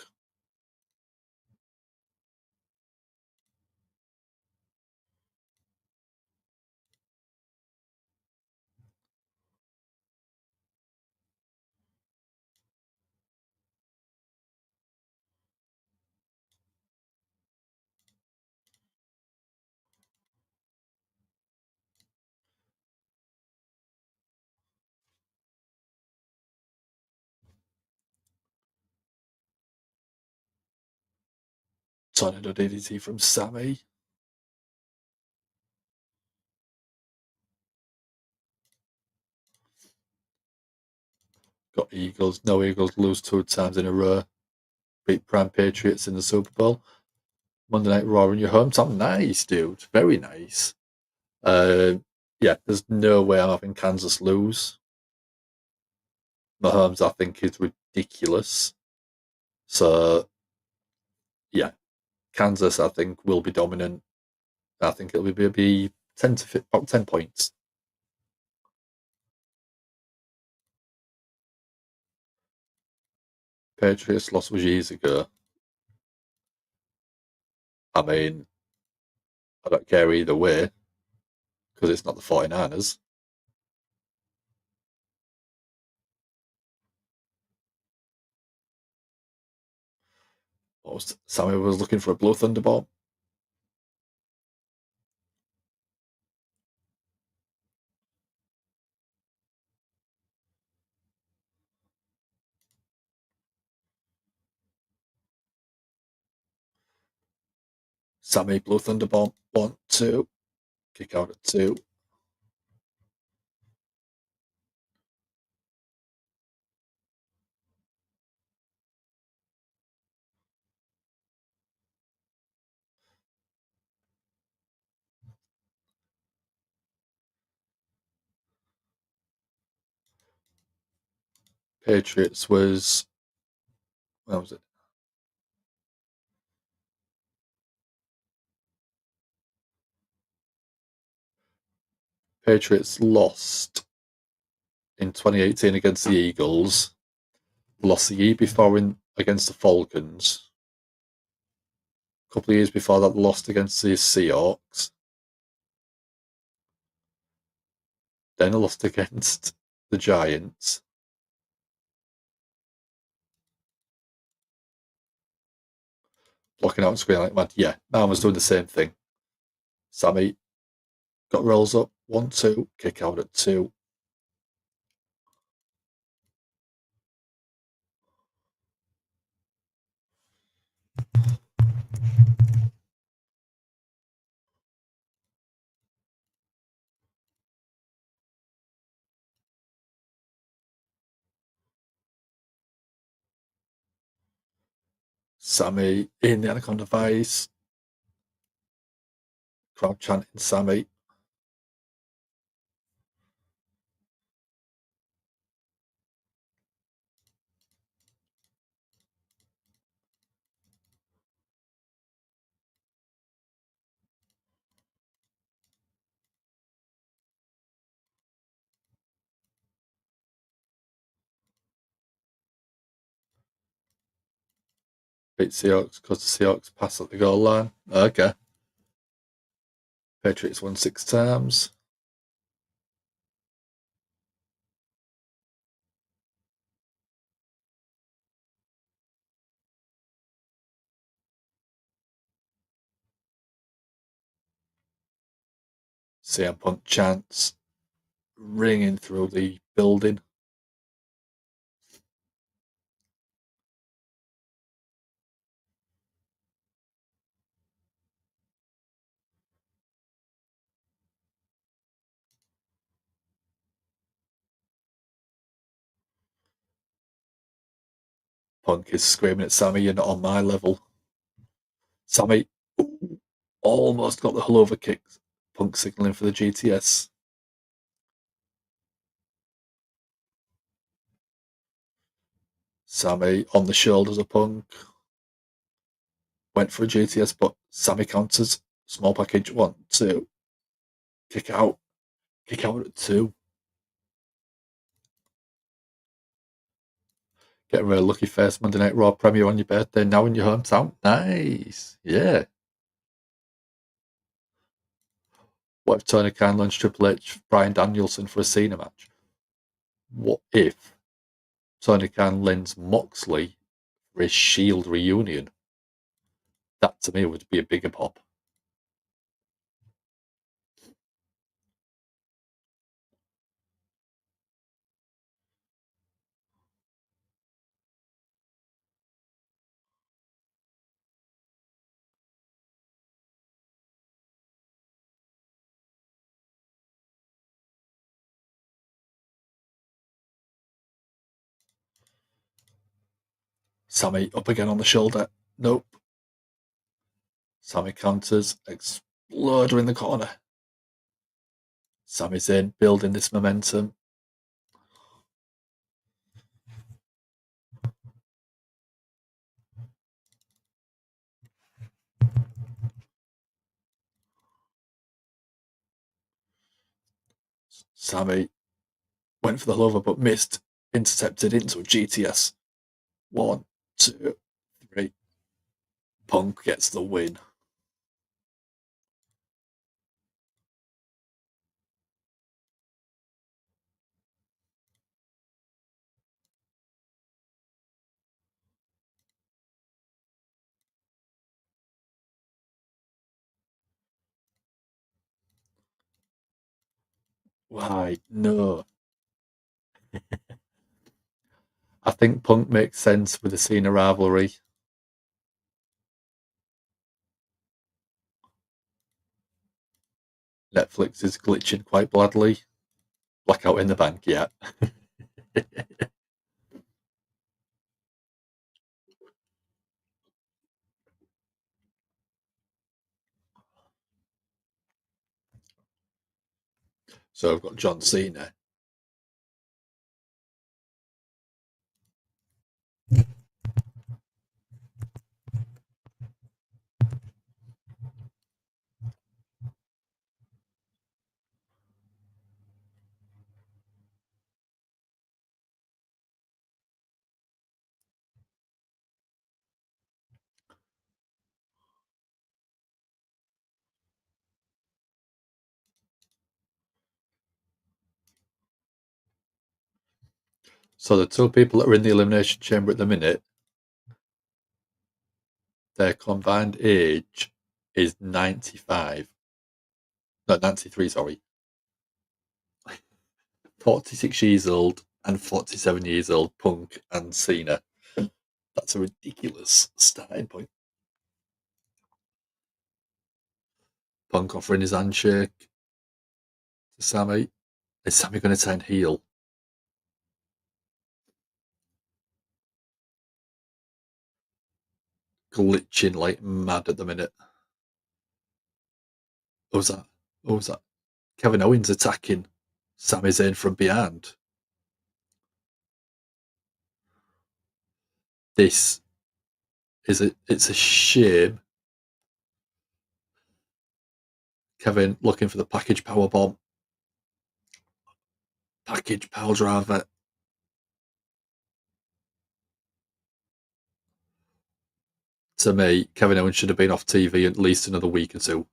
Tornado DDT from Sami. Got Eagles. No Eagles lose 2 times in a row. Beat Prime Patriots in the Super Bowl. Monday Night Raw in your hometown. Nice, dude. Very nice. Yeah, there's no way I'm having Kansas lose. Mahomes, I think, is ridiculous. So, yeah, Kansas, I think, will be dominant. I think it'll be 10 to about 10 points. Patriots loss was years ago. I mean, I don't care either way because it's not the 49ers. Sammy was looking for a Blue Thunderbolt. Sammy Blue Thunderbolt. 1, 2. Kick out at 2. Patriots was, where was it? Patriots lost in 2018 against the Eagles. Lost the year before against the Falcons. A couple of years before that, lost against the Seahawks. Then lost against the Giants. Blocking out and screen like mad. Yeah, was doing the same thing. Sammy got rolls up. 1, 2. Kick out at 2. Sammy in the Anaconda Vice. Crowd chanting Sammy. Beat Seahawks because the Seahawks pass at the goal line. Okay. Patriots won 6 times. CM Punk chants ringing through the building. Punk is screaming at Sami, "You're not on my level." Sami almost got the hullover kick. Punk signaling for the GTS. Sami on the shoulders of Punk. Went for a GTS, but Sami counters. Small package, 1, 2. Kick out. Kick out at 2. Getting a real lucky face Monday Night Raw premiere on your birthday now in your hometown. Nice. Yeah. What if Tony Khan launched Triple H, Bryan Danielson for a Cena match? What if Tony Khan lends Moxley for a Shield reunion? That to me would be a bigger pop. Sami up again on the shoulder. Nope. Sami counters. Exploder in the corner. Sami Zayn building this momentum. Sami went for the lover but missed. Intercepted into a GTS. 1, 2, 3. Punk gets the win. Why? No. I think Punk makes sense with the Cena rivalry. Netflix is glitching quite badly. Blackout in the bank, yeah. So I've got John Cena. So the two people that are in the Elimination Chamber at the minute, their combined age is 95. No, 93, sorry. 46 years old and 47 years old, Punk and Cena. That's a ridiculous starting point. Punk offering his handshake to Sami. Is Sami going to turn heel? Glitching like mad at the minute. What was that? What was that? Kevin Owens attacking Sami Zayn from behind. This is it's a shame. Kevin looking for the package power bomb. Package power driver. To me, Kevin Owens should have been off TV at least another week or two.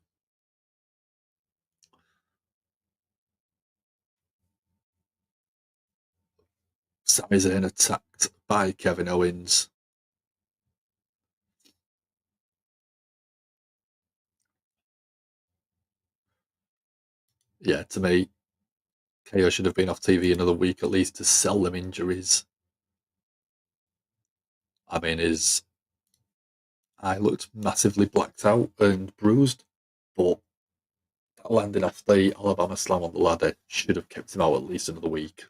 Sami Zayn attacked by Kevin Owens. yeah, to me, KO should have been off TV another week at least to sell them injuries. I mean, his eye looked massively blacked out and bruised, but that landing off the Alabama Slam on the ladder should have kept him out at least another week.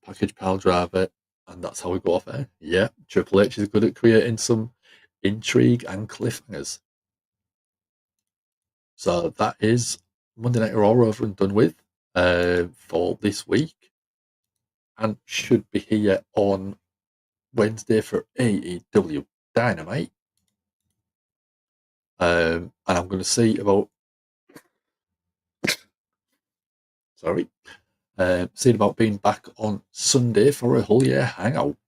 Package pile driver, and that's how we go off air. Yeah, Triple H is good at creating some intrigue and cliffhangers. So that is Monday Night Raw over and done with for this week, and should be here on Wednesday for AEW Dynamite. And I'm going to see about seeing about being back on Sunday for a whole year hangout.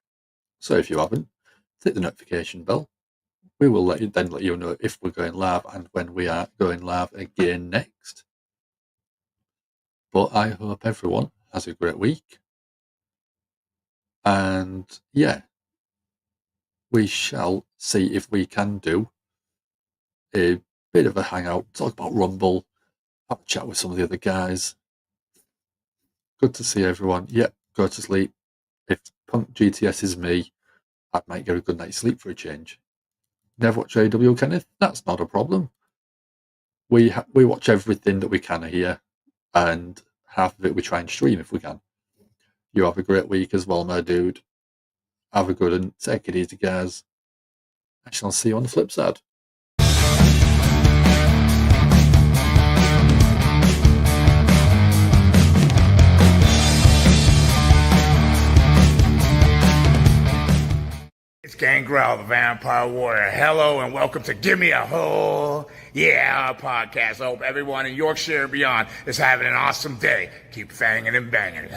So if you haven't, hit the notification bell. We will let you know if we're going live and when we are going live again next. But I hope everyone has a great week. And yeah, we shall see if we can do a bit of a hangout, talk about Rumble, have a chat with some of the other guys. Good to see everyone. Yep, go to sleep. If Punk GTS is me, I might get a good night's sleep for a change. Never watch AW, Kenneth? That's not a problem. We watch everything that we can here, and half of it we try and stream if we can. You have a great week as well, my dude. Have a good one. Take it easy, guys. I shall see you on the flip side. It's Gangrel, the Vampire Warrior. Hello and welcome to Give Me a Hole. Yeah, our podcast. I hope everyone in Yorkshire and beyond is having an awesome day. Keep fanging and banging.